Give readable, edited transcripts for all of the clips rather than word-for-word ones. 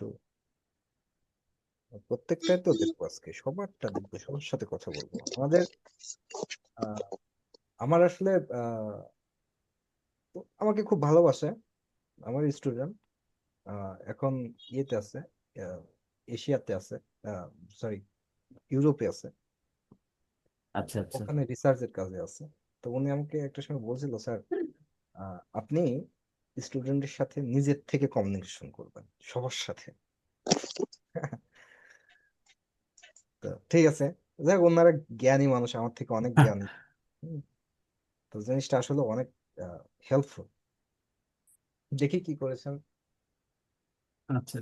একটু প্রত্যেকটাই তো দেখবো, আজকে সবারটা দেখবো, সবার সাথে কথা বলবো। আহ, আমার আসলে আমাকে খুব ভালোবাসে আমার স্টুডেন্ট। এখন ইয়েতে আছে, আহ, এশিয়াতে আছে, সরি ইউরোপে আছে। আচ্ছা আচ্ছা। ওখানে রিসার্চের কাজে আছে। তো উনি আমাকে একটা সময় বলছিল, স্যার আপনি স্টুডেন্টের সাথে নিজের থেকে কমিউনিকেশন করবেন সবার সাথে। তো ঠিক আছে, যাই হোক, ওনারা জ্ঞানী মানুষ, আমার থেকে অনেক জ্ঞানী। হুম, তো জিনিসটা আসলে অনেক হেল্পফুল। দেখি কি করেছেন। আচ্ছা,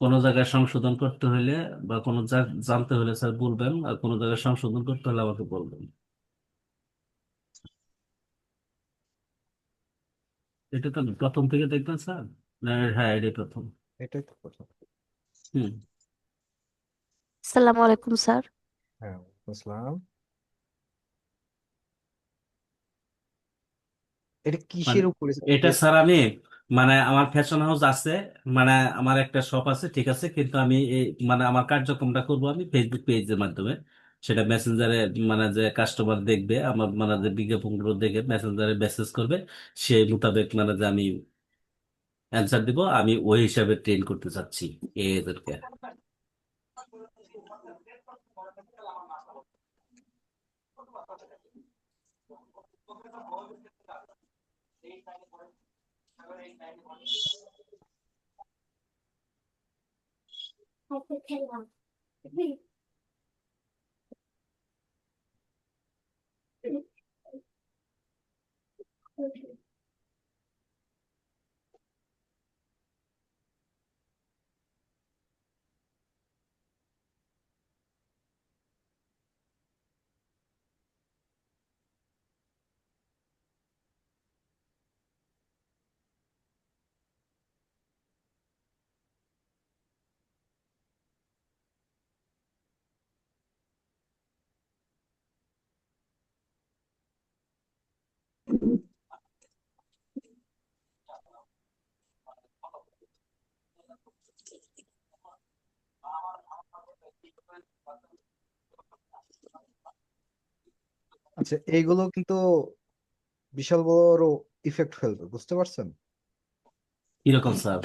কোনো জায়গায় সংশোধন করতে হলে বা কোনো জানতে হলে স্যার বলবেন, আর কোনো জায়গায় সংশোধন করতে হলে আমাকে বলবেন। এটা তো প্রথম থেকে দেখবেন স্যার, না? হ্যাঁ, এটাই প্রথম। এটাই তো কথা। হুম। আসসালামু আলাইকুম স্যার। হ্যাঁ, বুঝলাম। এটা মানে কিসের উপরে এটা বেস? স্যার আমি, মানে আমার ফ্যাশন হাউস আছে, মানে আমার একটা শপ আছে, ঠিক আছে, কিন্তু আমি মানে আমার কার্যক্রমটা করব আমি ফেসবুক পেজের মাধ্যমে। সেটা মেসেঞ্জারে, মানে যে কাস্টমার দেখবে আমার, মানে যে বিজ্ঞাপনগুলো দেখে মেসেঞ্জারে মেসেজ করবে, সেই মোতাবেক মানে যে আমি অ্যান্সার দিব, আমি ওই হিসাবে ট্রেন করতে চাচ্ছি এদেরকে। আচ্ছা, এইগুলো কিন্তু বিশাল বড় ইফেক্ট ফেলবে, বুঝতে পারছেন? কিরকম স্যার?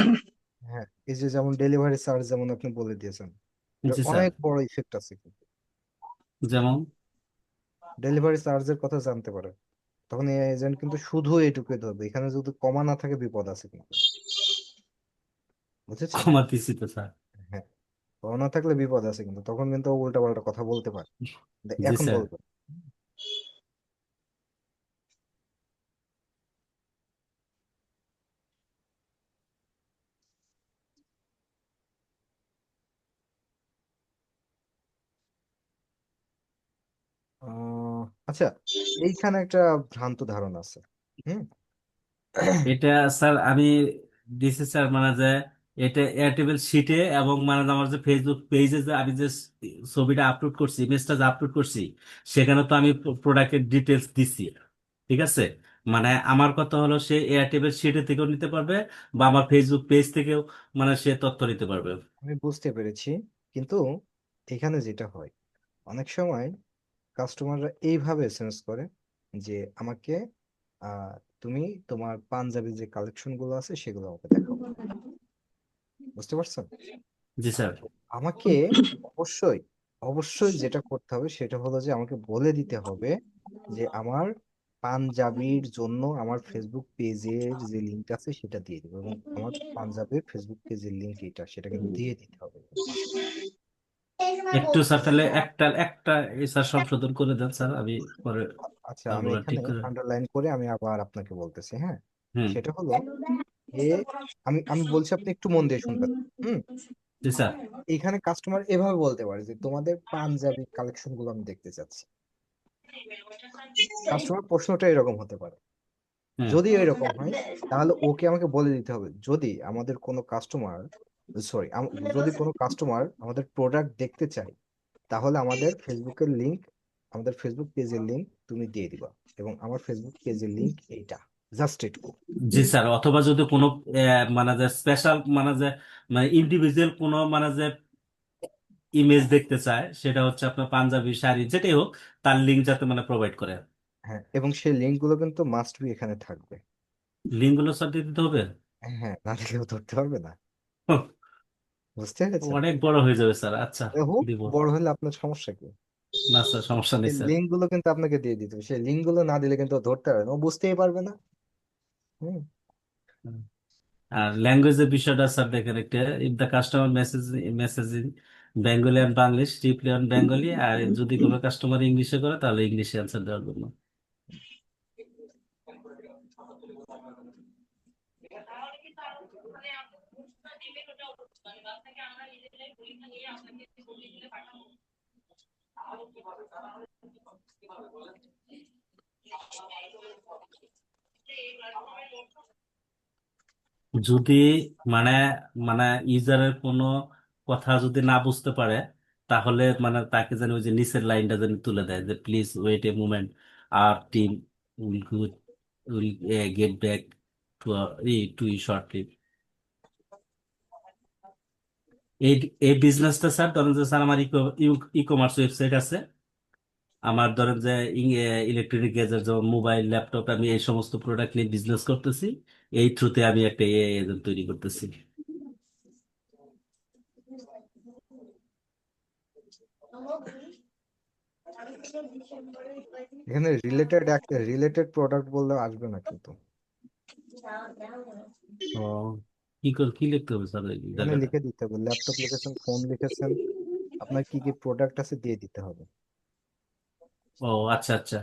হ্যাঁ, এই যে যেমন ডেলিভারি চার্জ যেমন আপনি বলে দিয়েছেন, এটা জি স্যার। অনেক বড় ইফেক্ট আছে কিন্তু। যেমন? ডেলিভারি চার্জের কথা জানতে পারে, তখন এই এজেন্ট কিন্তু শুধু এইটুকুই ধরবে, এখানে যদি কমা না থাকে বিপদ আছে কিন্তু, বুঝেছেন? কমাতেছি তো স্যার। হ্যাঁ, কমা না থাকলে বিপদ আছে কিন্তু, তখন কিন্তু উল্টা পাল্টা কথা বলতে পারে। জি এখন স্যার। বলবে। আচ্ছা, এইখানে একটা ভ্রান্ত ধারণা আছে। হুম। এটা স্যার আমি দিছি স্যার, মানে যে এটা এয়ারটেল শিটে, এবং মানে যে আমার যে ফেসবুক পেজে যে আমি যে ছবিটা আপলোড করছি, ইমেজটা যে আপলোড করছি, সেখানে তো আমি প্রোডাক্টের ডিটেলস দিছি, ঠিক আছে। মানে আমার কথা হলো, সে এয়ারটেল শিটে থেকেও নিতে পারবে, বা আমার ফেসবুক পেজ থেকেও মানে সে তথ্য নিতে পারবে। আমি বুঝতে পেরেছি, কিন্তু এখানে যেটা হয়, অনেক সময় কাস্টমাররা এইভাবে সেন্স করে যে আমাকে আহ তুমি তোমার পাঞ্জাবি যে কালেকশন গুলো আছে সেগুলো আমাকে দেখাও, বুঝতে পারছেন? জি স্যার। আমাকে অবশ্যই অবশ্যই যেটা করতে হবে সেটা হলো যে আমাকে বলে দিতে হবে যে আমার পাঞ্জাবির জন্য আমার ফেসবুক পেজের যে লিঙ্ক আছে সেটা দিয়ে দেবো, এবং আমার পাঞ্জাবের ফেসবুক পেজের লিঙ্ক এটা, সেটা কিন্তু দিয়ে দিতে হবে must। একটু স্যার তাহলে একটা একটা এই স্যার সংশোধন করে দেন স্যার, আমি পরে আচ্ছা, আমি তারপরে এখানে ঠিক করে। আন্ডারলাইন করে আমি আবার আপনাকে বলতেছি, হ্যাঁ। হুম। সেটা হলো এ, আমি আমি বলছি, আপনি একটু মন দিয়ে শুনবেন। হুম। জি স্যার। এখানে কাস্টমার এভাবে বলতে পারে যে তোমাদের পাঞ্জাবি কালেকশন গুলো আমি দেখতে চাচ্ছি। কাস্টমার প্রশ্নটা এরকম হতে পারে। হুম। যদি এরকম হয়, তাহলে ওকে আমাকে বলে দিতে হবে, যদি আমাদের কোনো কাস্টমার সরি, যদি কোনো কাস্টমার আমাদের প্রোডাক্ট দেখতে চায়, তাহলে আমাদের ফেসবুক পেজের লিংক তুমি দিয়ে দিবা, এবং আমার ফেসবুক পেজের লিংক এইটা, জাস্ট এটুকু। জি স্যার, অথবা যদি কোনো মানে যে স্পেশাল মানে যে মানে ইন্ডিভিজুয়াল কোনো মানে যে ইমেজ দেখতে চায়, সেটা হচ্ছে আপনার পাঞ্জাবি শাড়ি যেটাই হোক, তার লিঙ্ক যাতে মানে প্রোভাইড করে। হ্যাঁ, এবং সেই লিংক গুলো কিন্তু মাস্ট বি এখানে থাকবে। লিঙ্ক গুলো স্যার দিতে হবে। হ্যাঁ, না দিলেও ধরতে পারবে না। বুঝতে পেরেছেন? অনেক বড় হয়ে যাবে স্যার, আচ্ছা। হোক, দিব। বড় হলে আপনার সমস্যা কি? না স্যার, সমস্যা নেই সেই স্যার। লিঙ্ক গুলো কিন্তু আপনাকে দিয়ে দিতে হবে, সেই লিঙ্ক গুলো না দিলে কিন্তু ও ধরতে পারবে না, ও বুঝতেই পারবে না। হুম। আর ল্যাঙ্গুয়েজের বিষয়টা স্যার দেখেন একটা, if the customer message in Bengali and Banglish, reply on Bengali. আর যদি কোনো কাস্টমার ইংলিশে করে, তাহলে ইংলিশে অ্যান্সার দেওয়ার জন্য। যদি মানে মানে ইউজারের কোনো কথা যদি না বুঝতে পারে, তাহলে মানে তাকে যেন ওই যে নিচের লাইনটা যেন তুলে দেয়, যে প্লিজ ওয়েট এ মুমেন্ট, আর team will will get back to to you shortly. এই এই বিজনেসটা স্যার, ধরেন যে স্যার আমার ই কমার্স ওয়েবসাইট আছে। আমার ধরেন যে ইলেকট্রনিক গ্যাজেট, যেমন মোবাইল, ল্যাপটপ, আমি এই সমস্ত প্রোডাক্ট নিয়ে বিজনেস করতেছি। এই থ্রুতে আমি একটা এজেন্ট তৈরি করতেছি। এখানে রিলেটেড প্রোডাক্ট বললে আসবে না কিন্তু। ও, কি করে কি লিখতে হবে স্যার এই এখানে জায়গাটা? লিখে দিতে হবে, ল্যাপটপ লিখেছেন, ফোন লিখেছেন, আপনার কি কি প্রোডাক্ট আছে দিয়ে দিতে হবে। ও আচ্ছা আচ্ছা,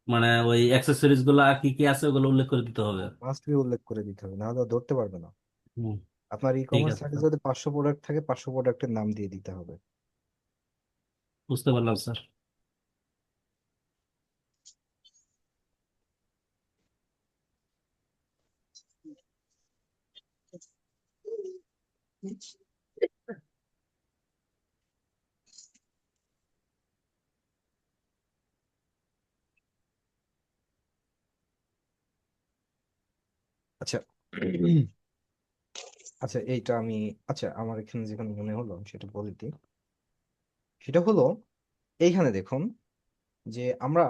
মানে ওই অ্যাক্সেসরিজ গুলো আর কি কি আছে ওগুলো উল্লেখ করে দিতে হবে। মাস্ট বি উল্লেখ করে দিতে হবে, নাহলে ও ধরতে পারবে না। হুম, আপনার ই ঠিক কমার্স আছে সাইটে স্যার, যদি 500 প্রোডাক্ট থাকে, 500 প্রোডাক্টের নাম দিয়ে দিতে হবে। বুঝতে পারলাম স্যার। আচ্ছা। আচ্ছা, এইটা আমি, আচ্ছা আমার এখানে যেখানে মনে হলো আমি সেটা বলে দিই। সেটা হলো, এইখানে দেখুন যে আমরা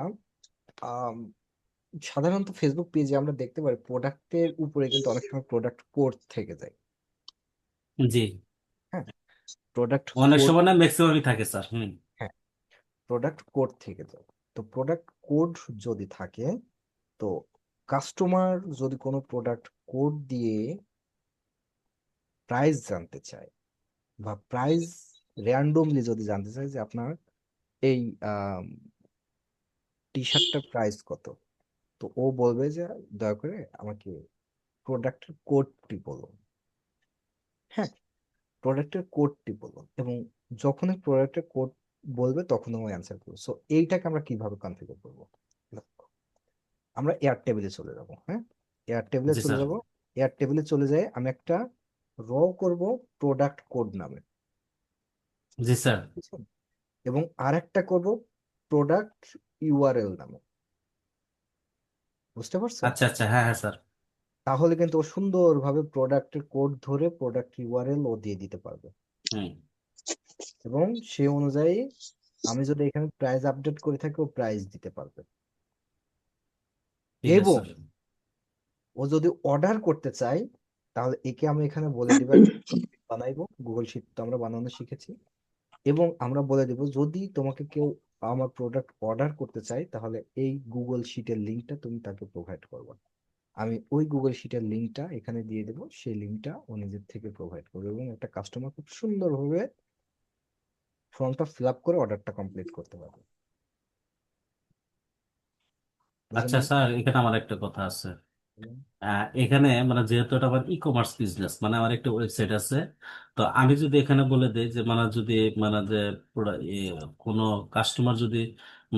আম, সাধারণত ফেসবুক পেজে আমরা দেখতে পারি প্রোডাক্টের উপরে কিন্তু অনেক সময় প্রোডাক্ট কোড থেকে যায়। জি, হ্যাঁ, প্রোডাক্ট অনেক কোড। সময় না ম্যাক্সিমামই থাকে স্যার। হুম। হ্যাঁ, প্রোডাক্ট কোড থেকে যায়। তো প্রোডাক্ট কোড যদি থাকে, তো কাস্টমার যদি কোনো প্রোডাক্ট কোড দিয়ে প্রাইস জানতে চায়, বা প্রাইস র্যান্ডমলি যদি জানতে চায় যে আপনার এই টি শার্টটার প্রাইস কত, তো ও বলবে যে দয়া করে আমাকে প্রোডাক্টের কোডটি বলুন। হ্যাঁ, প্রোডাক্টের কোডটি বলুন, এবং যখনই প্রোডাক্টের কোড বলবে তখন ও অ্যান্সার করবে। সো এইটাকে আমরা কিভাবে কনফিগার করবো? আমরা এয়ার টেবিলে চলে যাব। হ্যাঁ, এয়ার টেবিলে জি চলে স্যার। যাব। এয়ার টেবিলে চলে যাই, আমি একটা র করব প্রোডাক্ট কোড নামে। জি স্যার। বুঝছেন? এবং আরেকটা করব প্রোডাক্ট ইউআরএল নামে। বুঝতে পারছেন? আচ্ছা আচ্ছা, হ্যাঁ হ্যাঁ স্যার। তাহলে কিন্তু ও সুন্দরভাবে প্রোডাক্টের কোড ধরে প্রোডাক্ট ইউআরএল ও দিয়ে দিতে পারবে, হুম, এবং সে অনুযায়ী আমি যদি এখানে প্রাইস আপডেট করে থাকি, ও প্রাইস দিতে পারবে। ঠিক আছে এবং স্যার। ও যদি অর্ডার করতে চাই, তাহলে একে আমি এখানে বলে দিব একটা বানাইবো, গুগল শিট তো আমরা বানানো শিখেছি। এবং আমরা বলে দিব, যদি তোমাকে কেউ আমার প্রোডাক্ট অর্ডার করতে চাই, তাহলে এই গুগল শিটের লিঙ্কটা তুমি তাকে প্রোভাইড করবে। আমি ওই গুগল শিটের লিঙ্কটা এখানে দিয়ে দেবো, সেই লিঙ্কটা ও নিজের থেকে প্রোভাইড করবে, এবং একটা কাস্টমার খুব সুন্দরভাবে ফর্মটা ফিল আপ করে অর্ডারটা কমপ্লিট করতে পারবে। বুঝে আচ্ছা নাই? স্যার, এখানে আমার একটা কথা আছে। এখানে মানে যেহেতু এটা আমার ই কমার্স বিজনেস, মানে আমার একটা ওয়েবসাইট আছে। তো আমি যদি এখানে বলে দিই যে মানে যদি মানে যে কোনো কাস্টমার যদি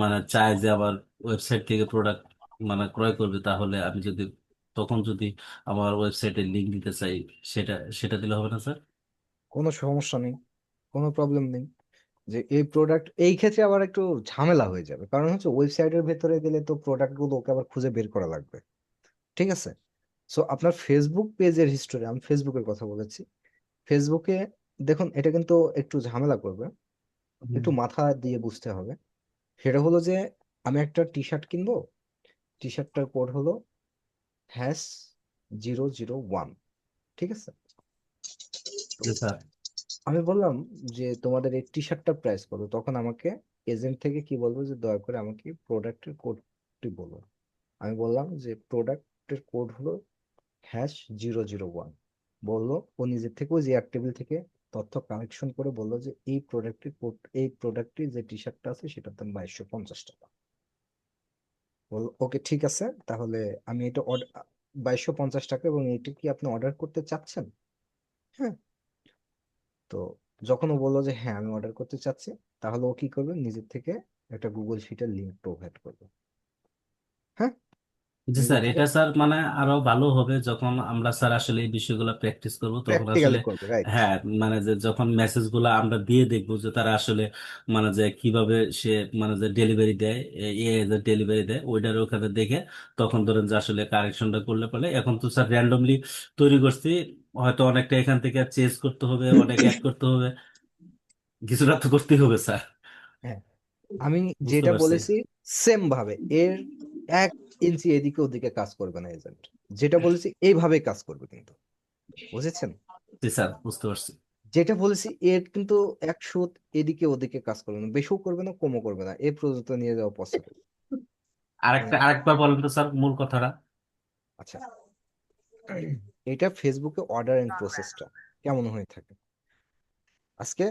মানে চায় যে আবার ওয়েবসাইট থেকে প্রোডাক্ট মানে ক্রয় করবে, তাহলে আমি যদি তখন যদি আমার ওয়েবসাইটের লিংক দিতে চাই, সেটা সেটা দিলে হবে না স্যার? কোনো সমস্যা নেই, কোনো প্রবলেম নেই। যে এই প্রোডাক্ট, এই ক্ষেত্রে আবার একটু ঝামেলা হয়ে যাবে, কারণ হচ্ছে ওয়েবসাইটের ভেতরে গেলে তো প্রোডাক্ট গুলো ওকে আবার খুঁজে বের করা লাগবে। ঠিক আছে। সো আপনার ফেসবুক পেজের হিস্টোরি, আমি ফেসবুকের কথা বলেছি, ফেসবুকে দেখুন এটা কিন্তু একটু ঝামেলা করবে, হুম। একটু মাথা দিয়ে বুঝতে হবে। সেটা হলো যে আমি একটা টি শার্ট কিনবো, টি শার্টটার কোড হলো #001। ঠিক আছে। তো জি স্যার। আমি বললাম যে তোমাদের এই টি শার্টটার প্রাইস কত, তখন আমাকে এজেন্ট থেকে কি বলবো, যে দয়া করে আমাকে প্রোডাক্টের কোডটি বলো। আমি বললাম যে প্রোডাক্টের কোড হলো #001। বললো, ও নিজের থেকে ওই যে টেবিল থেকে তথ্য কালেকশন করে বললো যে এই প্রোডাক্টের কোড, এই প্রোডাক্টের যে টি শার্টটা আছে সেটার দাম 2250 টাকা। বললো ওকে ঠিক আছে, তাহলে আমি এটা 2250 টাকা, এবং এটা কি আপনি অর্ডার করতে চাচ্ছেন? হ্যাঁ। তো যখন ও বললো যে হ্যাঁ আমি অর্ডার করতে চাচ্ছি, তাহলে ও কি করবে, নিজের থেকে একটা গুগল শিটের লিঙ্ক প্রোভাইড করবে। হ্যাঁ। জি নিজের স্যার, থেকে এটা স্যার মানে আরো ভালো হবে যখন আমরা স্যার আসলে এই বিষয়গুলো প্র্যাকটিস করব, তখন আসলে প্র্যাকটিক্যালি করবে, রাইট। হ্যাঁ মানে যে যখন মেসেজ গুলো আমরা দিয়ে দেখবো যে তারা আসলে মানে যে কিভাবে সে মানে যে ডেলিভারি দেয়, যে ডেলিভারি দেয় ওইটার ওখানে দেখে তখন ধরেন যে আসলে কারেকশনটা করলে পারে। এখন তো স্যার র্যান্ডমলি তৈরি করছি, হয়তো অনেকটা এখান থেকে চেঞ্জ করতে হবে, অনেক অ্যাড করতে হবে, কিছুটা তো করতেই হবে স্যার। হ্যাঁ, আমি বুঝতে যেটা পারছি। বলেছি সেম ভাবে এর 1 ইঞ্চি এদিকে ওদিকে কাজ করবে না এজেন্ট, যেটা বলেছি এইভাবেই কাজ করবে কিন্তু। বুঝেছেন? জি স্যার, বুঝতে পারছি। যেটা বলেছি এর কিন্তু 100 এদিকে ওদিকে কাজ করবে না, বেশিও করবে না কমও করবে না, এই পর্যন্ত নিয়ে যাওয়া পসিবল। মানে আরেকবার বলেন তো স্যার মূল কথাটা। আচ্ছা, এটা ফেসবুকে অর্ডার এন্ড প্রসেসটা কেমন হয়ে থাকে। আজকে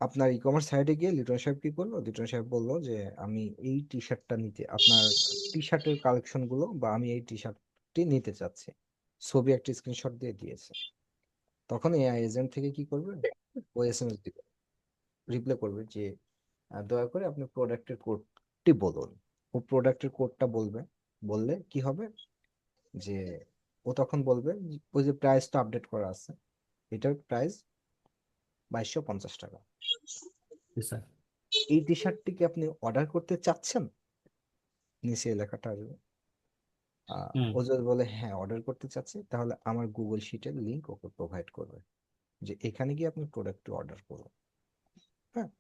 আপনার ই কমার্স সাইটে গিয়ে লিটন সাহেব কি করলো, লিটন সাহেব বললো যে আমি এই টি শার্টটা নিতে, আপনার টি শার্টের কালেকশন গুলো, বা আমি এই টি শার্টটি নিতে চাচ্ছি, ছবি একটা স্ক্রিনশট দিয়ে দিয়েছে। তখন এআই এজেন্ট থেকে কি করবে, ও এসএমএস দিবে, রিপ্লাই করবে যে দয়া করে আপনি প্রোডাক্টের কোডটি বলুন। ও প্রোডাক্টের কোডটা বলবে, বললে কি হবে যে ও তখন বলবে ওই যে প্রাইস তো আপডেট করা আছে, এটার প্রাইস 2250 টাকা। জি স্যার। এই টি শার্টটি কি আপনি অর্ডার করতে চাচ্ছেন? নিচে এই লেখাটা আসবে। হুম। ও যদি বলে হ্যাঁ অর্ডার করতে চাচ্ছি, তাহলে আমার গুগল শিটের লিংক ওকে প্রোভাইড করবে, যে এখানে গিয়ে আপনি প্রোডাক্টটি অর্ডার করুন। হ্যাঁ।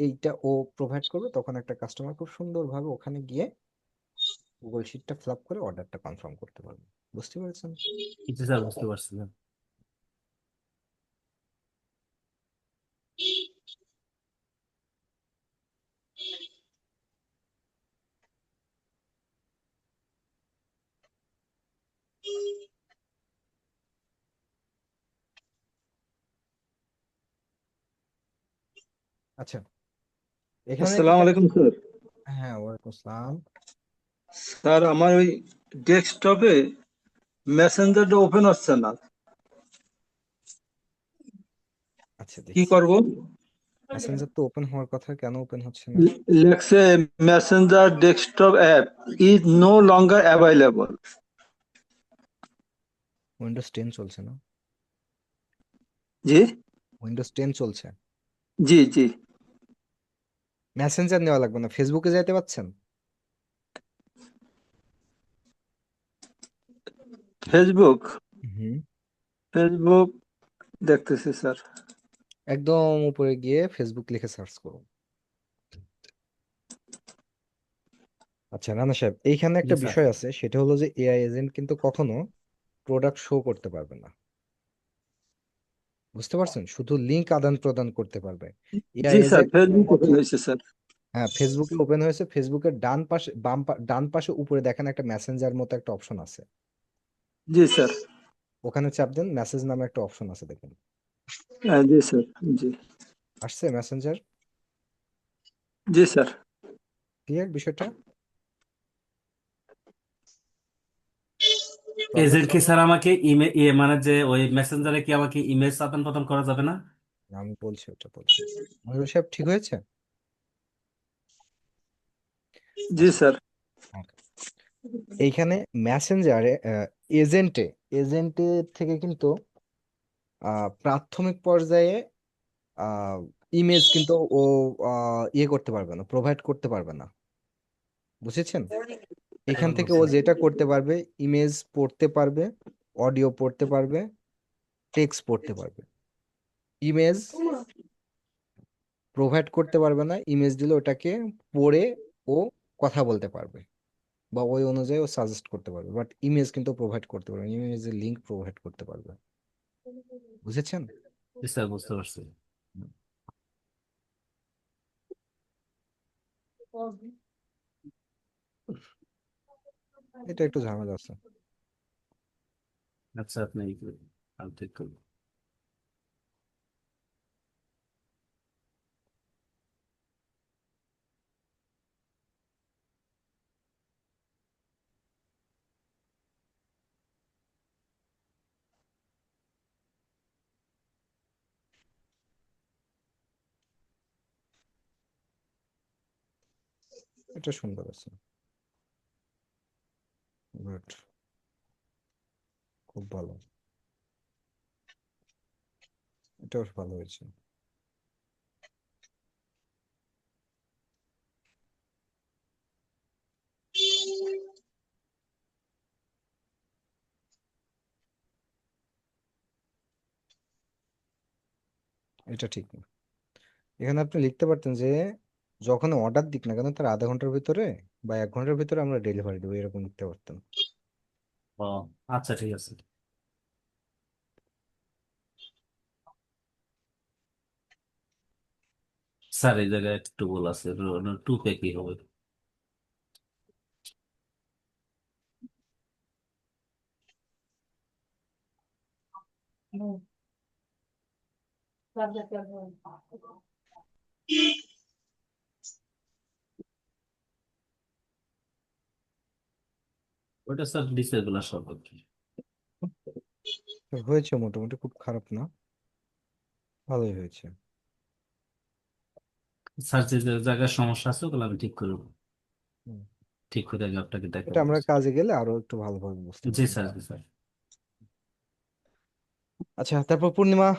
এইটা ও প্রোভাইড করবে, তখন একটা কাস্টমার খুব সুন্দরভাবে ওখানে গিয়ে গুগল শিটটা ফিল আপ করে অর্ডারটা কনফার্ম করতে পারবে। বুঝতে পেরেছেন? জি স্যার, বুঝতে পারছি। আচ্ছা, এখানে আসসালামু কিন্তু আলাইকুম স্যার। হ্যাঁ, ওয়ালাইকুম আসসালাম। স্যার আমার ওই ডেস্কটপে মেসেঞ্জারটা ওপেন হচ্ছে না, আচ্ছা কি দেখছি। করব? মেসেঞ্জার তো ওপেন হওয়ার কথা, কেন ওপেন হচ্ছে না? লেখছে messenger desktop app is no longer available. Windows 10 চলছে না? জি উইন্ডোজ 10 চলছে। জি জি। মেসেঞ্জার নেওয়া লাগবে না, ফেসবুকে যাইতে পাচ্ছেন? ফেসবুক, হুম। ফেসবুক দেখতেছি স্যার। একদম উপরে গিয়ে ফেসবুক লিখে সার্চ করুন। আচ্ছা রানা সাহেব, এইখানে জি একটা স্যার। বিষয় আছে, সেটা হলো যে এআই এজেন্ট কিন্তু কখনো প্রোডাক্ট শো করতে পারবে না। বুঝতে পারছেন? শুধু লিংক আদান প্রদান করতে পারবে এআই জি স্যার, এজেন্ট। ফেসবুক ওপেন হয়েছে স্যার। হ্যাঁ, ফেসবুকে ওপেন হয়েছে, ফেসবুকের ডান পাশে ডান পাশে উপরে দেখেন একটা মেসেঞ্জার মতো একটা অপশন আছে। জি স্যার। ওখানে চাপ দেন, মেসেজ নামে একটা অপশন আছে দেখুন। হ্যাঁ জি স্যার। জি আসছে মেসেঞ্জার? জি স্যার। ক্লিয়ার বিষয়টা? প্রবলেম এজেন্ট কি সলভ? স্যার আমাকে মানে যে ওই মেসেঞ্জারে কি আমাকে ইমেজ আদান প্রদান করা যাবে না? আমি বলছি, ওটা বলছি। মনির সাহেব ঠিক হয়েছে? জি আচ্ছা, স্যার। okay. এইখানে মেসেঞ্জারে এজেন্টে এজেন্টে থেকে কিন্তু প্রাথমিক পর্যায়ে ইমেজ কিন্তু ও ইয়ে করতে পারবে না, প্রোভাইড করতে পারবে না, বুঝেছেন? এখান এবার থেকে ও বলছেন যেটা করতে পারবে, ইমেজ পড়তে পারবে, অডিও পড়তে পারবে, টেক্সট পড়তে পারবে। ইমেজ প্রোভাইড করতে পারবে না, ইমেজ দিলে ওটাকে পড়ে ও কথা বলতে পারবে বা ওই অনুযায়ী ও সাজেস্ট করতে পারবে, বাট ইমেজ কিন্তু প্রোভাইড করতে পারবে, ইমেজের লিঙ্ক প্রোভাইড করতে পারবে। বুঝেছেন? জি স্যার, বুঝতে পারছি। এটা একটু ঝামেলা আছে। আচ্ছা, আপনি আমি ঠিক করবো। এটা সুন্দর আছে, গুড, খুব ভালো, এটাও ভালো হয়েছে। এটা ঠিক না। এখানে আপনি লিখতে পারতেন যে যখন অর্ডার দিক না কেন তার আধা ঘন্টার ভিতরে বা 1 ঘন্টার ভিতরে আমরা ডেলিভারি দেবো, এরকম লিখতে পারতেন। ও, আচ্ছা ঠিক আছে স্যার, এই জায়গায় একটু ভুল আছে, টু পে কি হবে? ওটা স্যার ডিসেবল আসা হবে। তো হয়েছে মোটামুটি, খুব খারাপ না, ভালোই হয়েছে। স্যার, যে যে জায়গায় সমস্যা আছে ওগুলো আমি ঠিক করবো, হুম। ঠিক করে আমি আপনাকে এটা দেখাবো। আমরা কাজে গেলে আরো একটু ভালোভাবে বুঝতে জি পারবো। স্যার, জি স্যার। আচ্ছা, তারপর পূর্ণিমা।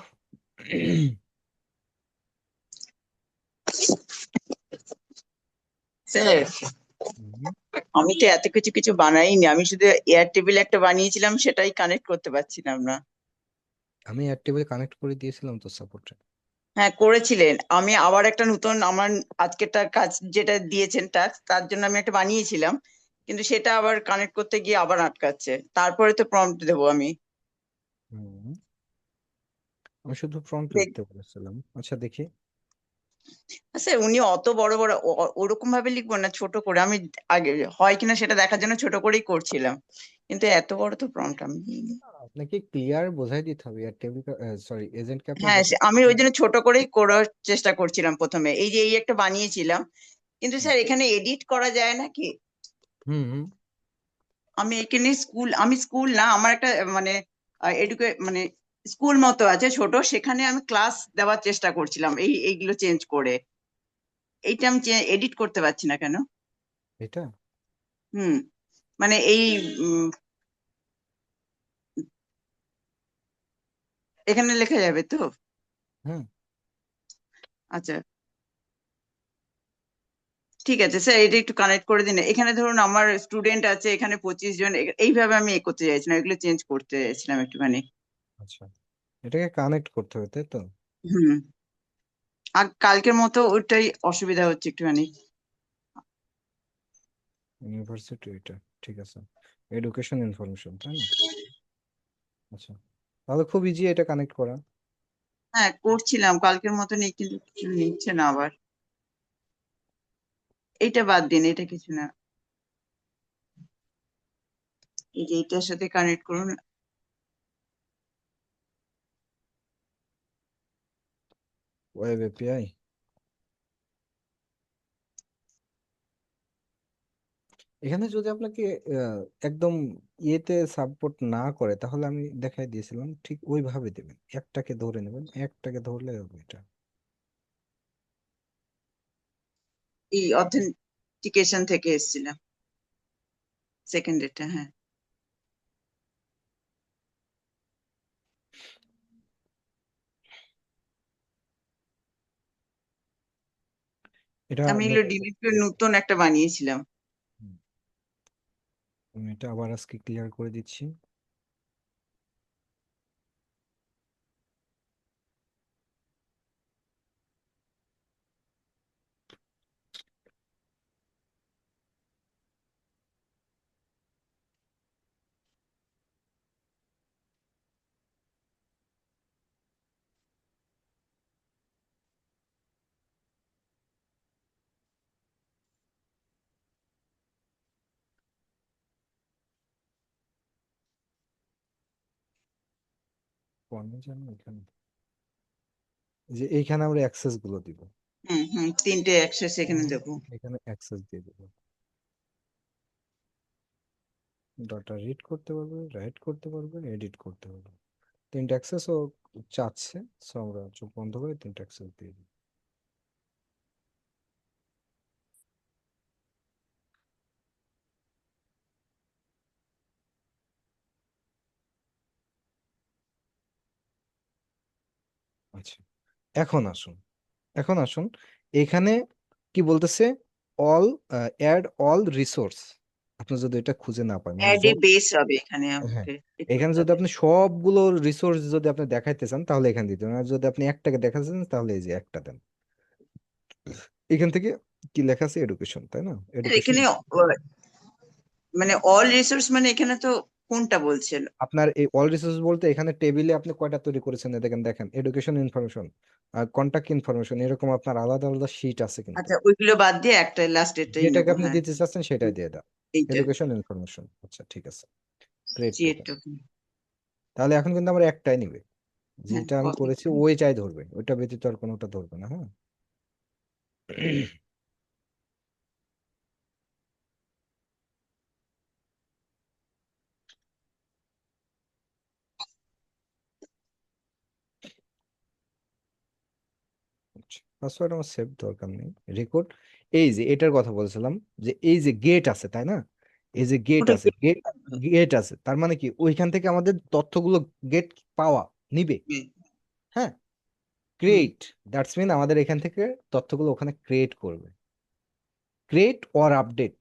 স্যার, হুম, আমি তো এত কিছু কিছু বানাইনি, আমি শুধু এয়ার টেবিল একটা বানিয়েছিলাম, সেটাই কানেক্ট করতে পারছিলাম না। আমি এয়ারটেবিল কানেক্ট করে দিয়েছিলাম তো সাপোর্টে। হ্যাঁ, করেছিলেন। আমি আবার একটা নতুন আমার আজকেরটা কাজ যেটা দিয়েছেন টাস্ক, তার জন্য আমি একটা বানিয়েছিলাম, কিন্তু সেটা আবার কানেক্ট করতে গিয়ে আবার আটকাচ্ছে। তারপরে তো প্রম্পট দেবো আমি। হুম, আমি শুধু ফ্রন্ট দেখ, লিখতে বলেছিলাম। আচ্ছা দেখি। স্যার উনি অত বড় বড় ওরকম ভাবে লিখবো না, ছোট করে আমি আগে হয় কিনা সেটা দেখার জন্য ছোট করেই করছিলাম, কিন্তু এত বড় তো প্রম্পট আমি দিইনি। আপনাকে ক্লিয়ার বোঝাই দিতে হবে এয়ারটেবিল, সরি এজেন্টকে আপনি হ্যাঁ, যখন আমি ওই জন্য ছোট করেই করার চেষ্টা করছিলাম প্রথমে, এই যে এই একটা বানিয়েছিলাম। কিন্তু হুম স্যার এখানে এডিট করা যায় নাকি? হুম হুম, আমি এখানে আমি স্কুল না, আমার একটা মানে মানে স্কুল মতো আছে ছোট, সেখানে আমি ক্লাস দেওয়ার চেষ্টা করছিলাম এইগুলো চেঞ্জ করে। এইটা আমি এডিট করতে পারছি না কেন? এটা হুম, মানে উম, এখানে লেখা যাবে তো? হুম, আচ্ছা, ঠিক আছে স্যার, এটা একটু কানেক্ট করে দিন। এখানে ধরুন আমার স্টুডেন্ট আছে এখানে 25 জন, এইভাবে আমি করতে চাইছিলাম, এগুলো চেঞ্জ করতে চাইছিলাম একটুখানি। আচ্ছা, এটাকে কানেক্ট করতে হবে তাই তো? হুম, আর কালকের মতো ওইটাই অসুবিধা হচ্ছে একটুখানি। ইউনিভার্সিটি, এটা ঠিক আছে, এডুকেশন ইনফরমেশন তাই না? আচ্ছা, তাহলে খুব ইজি এটা কানেক্ট করা। হ্যাঁ, করছিলাম কালকের মতনই, কিন্তু কিছু নিচ্ছে না আবার। এইটা বাদ দিন, এটা কিছু না। এই যে এটার সাথে কানেক্ট করুন। ওয়েব এপিআই, এখানে যদি আপনাকে একদম ইয়েতে সাপোর্ট না করে তাহলে আমি দেখাই দিয়েছিলাম ঠিক ওইভাবে দেবেন, একটাকে ধরে নেবেন, একটাকে ধরলে হবে এটা। এই অথেন্টিকেশন থেকে এসেছিলাম, সেকেন্ড এটা। হ্যাঁ, এটা আমি এগুলো ডিলিট করে নতুন একটা বানিয়েছিলাম। হুম, আমি এটা আবার আজকে ক্লিয়ার করে দিচ্ছি। কোনে জানো এখানে, যে এইখানে আমরা অ্যাক্সেস গুলো দিব, তিনটে অ্যাক্সেস এখানে দেবো। এখানে অ্যাক্সেস দিয়ে দেবো। ডাটা রিড করতে পারবে, রাইট করতে পারবে, এডিট করতে পারবে। তিনটে অ্যাক্সেস ও চাচ্ছে, সো আমরা চোখ বন্ধ করে তিনটে অ্যাক্সেস দিয়ে দিই। আচ্ছা, এখন আসুন, এখন আসুন, এখানে কি বলতেছে, অল, অ্যাড অল রিসোর্স। আপনি যদি এটা খুঁজে না পান, মানে অ্যাড এ বেস হবে এখানে হ্যাঁ, আমাকে এ এখানে করতে যদি হবে। আপনি সবগুলো রিসোর্স যদি আপনি দেখাইতে চান তাহলে এখানে দিতে হবে, আর যদি আপনি একটাকে দেখাতে চান তাহলে এই যে একটা দেন। এখান থেকে কি লেখা আছে, এডুকেশন, তাই না? এডুকেশন, এখানে মানে অল রিসোর্স মানে এখানে তো কোনটা বলছেন? আপনার এই অল রিসোর্স বলতে এখানে টেবিলে আপনি কয়টা তৈরি করেছেন এ দেখেন, দেখেন এডুকেশন ইনফরমেশন আর কন্টাক্ট ইনফরমেশন, এরকম আপনার আলাদা আলাদা শীট আছে কিন্তু। আচ্ছা, ওইগুলো বাদ দিয়ে একটা লাস্ট এটাই যেটাকে নেবো। আপনি হ্যাঁ, দিতে চাচ্ছেন সেটাই দিয়ে দাও, এইটা এডুকেশন ইনফরমেশন। আচ্ছা ঠিক আছে, গ্রেট ক্রিয়েট টোকেন। টোকেন। তাহলে এখন কিন্তু আমরা একটাই নিবে, হ্যাঁ, যেটা আমি কপি। করেছি ওইটাই ধরবে, ওইটা ব্যতীত আর কোনোটা ধরবে না, হ্যাঁ। পাসওয়ার্ড আমার সেভ দরকার নেই, রেকর্ড। এই যে এটার কথা বলছিলাম, যে এই যে গেট আছে তাই না, এই যে গেট ওটা আছে, গেট, গেট আছে, তার মানে কি ওইখান থেকে আমাদের তথ্যগুলো গেট পাওয়া নিবে, হ্যাঁ। ক্রিয়েট, দ্যাটস মিন আমাদের এখান থেকে তথ্যগুলো ওখানে ক্রিয়েট করবে। ক্রিয়েট অর আপডেট,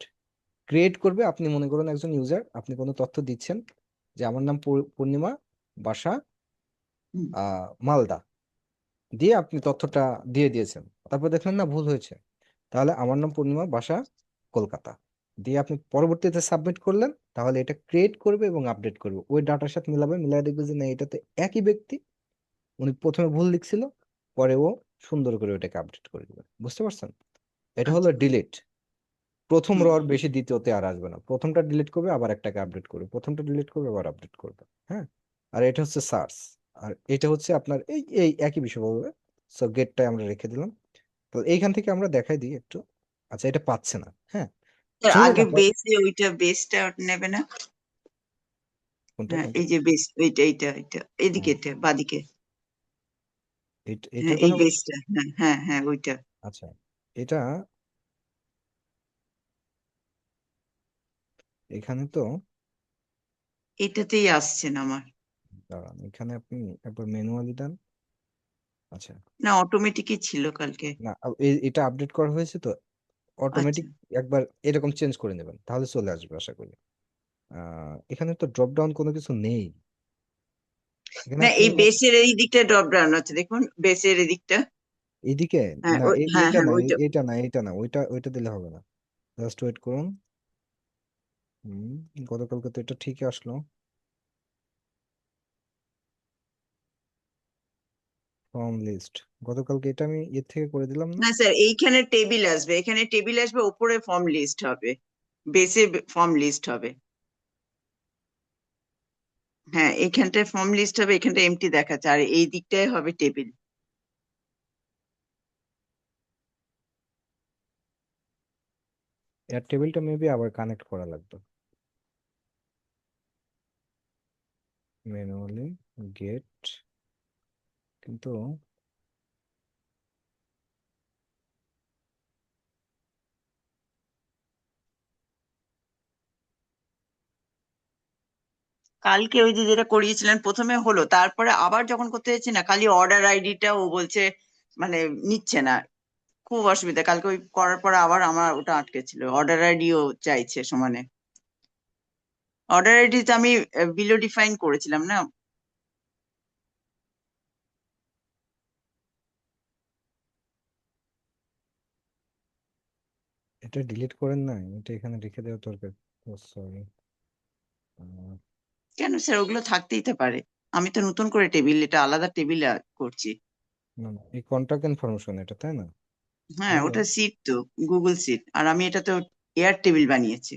ক্রিয়েট করবে, আপনি মনে করুন একজন ইউজার, আপনি কোনো তথ্য দিচ্ছেন যে আমার নাম পূর্ণিমা, বাসা মালদা, দিয়ে আপনি তথ্যটা দিয়ে দিয়েছেন, তারপর দেখলেন না ভুল হয়েছে, তাহলে আমার নাম পূর্ণিমা, বাসা কলকাতা, দিয়ে আপনি পরবর্তীতে সাবমিট করলেন, তাহলে এটা ক্রিয়েট করবে এবং আপডেট করবে, ওই ডাটার সাথে মিলাবে, মিলাই দেখবে যে না এটাতে একই ব্যক্তি, উনি প্রথমে ভুল লিখছিল, পরে ও সুন্দর করে ওটাকে আপডেট করে দিবে। বুঝতে পারছেন? এটা হলো আচ্ছা। ডিলিট। প্রথম হুম, রর বেশি দ্বিতীয়তে আর আসবে না, প্রথমটা ডিলিট করবে আবার একটাকে আপডেট করবে, প্রথমটা ডিলিট করবে আবার আপডেট করবে, হ্যাঁ। আর এটা হচ্ছে সার্চ, আর এটা হচ্ছে আপনার এই এই একই বিষয় বলবে। সো গেটটাই আমরা রেখে দিলাম। তো এইখান থেকে আমরা দেখাই দিই একটু। আচ্ছা, এটা পাচ্ছে না, হ্যাঁ, শুনলে আগে না বেসে ওইটা বেসটা নেবে না? কোনটা হ্যাঁ, কোনটা, এই যে বেস, এইটা এইটা এইটা এদিকে, হ্যাঁ, এটা বাদিকে। হ্যাঁ, এটার এই কথা বলছি। বেসটা, হ্যাঁ হ্যাঁ হ্যাঁ, ওইটা। আচ্ছা, এটা এখানে তো, এটাতেই আসছে না আমার। দাঁড়ান, এখানে আপনি একবার ম্যানুয়ালি দেন। আচ্ছা, না, অটোমেটিকই ছিল কালকে। না, এটা আপডেট করা হয়েছে তো, আচ্ছা, অটোমেটিক একবার এরকম চেঞ্জ করে নেবেন, তাহলে চলে আসবে আশা করি। এখানে তো ড্রপ ডাউন কোনো কিছু নেই, এখানে না আপনি এই বেসের এই দিকটা ড্রপ ডাউন আছে, দেখুন বেসের এই দিকটা। এইদিকে, হ্যাঁ না হ্যাঁ এইটা হ্যাঁ, না, ওইটা। এইটা না, এইটা না, ওইটা ওইটা দিলে হবে না, জাস্ট ওয়েট করুন। হুম, গতকালকে তো এটা ঠিকই আসলো, ফর্ম লিস্ট, গতকালকে এটা আমি এর থেকে করে দিলাম না। না স্যার, এইখানে টেবিল আসবে, এখানে টেবিল আসবে, উপরে ফর্ম লিস্ট হবে। বেসে ফর্ম লিস্ট হবে। হ্যাঁ, এখানটায় ফর্ম লিস্ট হবে, এখানটা এমটি দেখাচ্ছে, আর এই দিকটায় হবে টেবিল। এর টেবিলটা মেবি আবার কানেক্ট করা লাগবে, ম্যানুয়ালি গেট, কিন্তু কালকে ওই যে যেটা করিয়েছিলেন প্রথমে হলো, তারপরে আবার যখন করতে যাচ্ছি না, খালি অর্ডার আইডিটা ও বলছে মানে নিচ্ছে না, খুব অসুবিধা, কালকে ওই করার পর আবার আমার ওটা আটকে ছিল, অর্ডার আইডিও চাইছে সমানে। অর্ডার আইডিতে আমি বিলো ডিফাইন করেছিলাম না। এটা ডিলিট করেন না, এটা এখানে রেখে দেওয়া দরকার। ও সরি। কেন স্যার, ওগুলো থাকতেই তো পারে। আমি তো নতুন করে টেবিল, এটা আলাদা টেবিল করছি। না না, এই কন্টাক্ট ইনফরমেশন এটা, তাই না? হ্যাঁ, না, ওটা সিট তো, গুগল সিট, আর আমি এটা তো এয়ার টেবিল বানিয়েছি।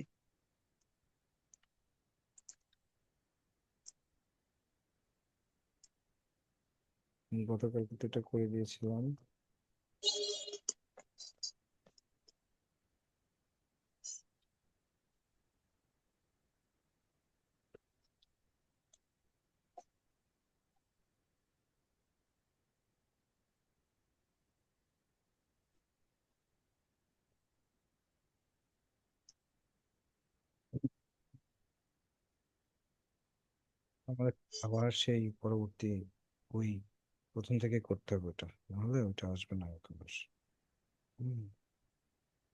গতকালকে তো এটা করে দিয়েছিলাম। আমার আবার সেই পরবর্তী ওই প্রথম থেকে করতে হবে ওটা, নাহলে ওটা আসবে না এখন। হুম,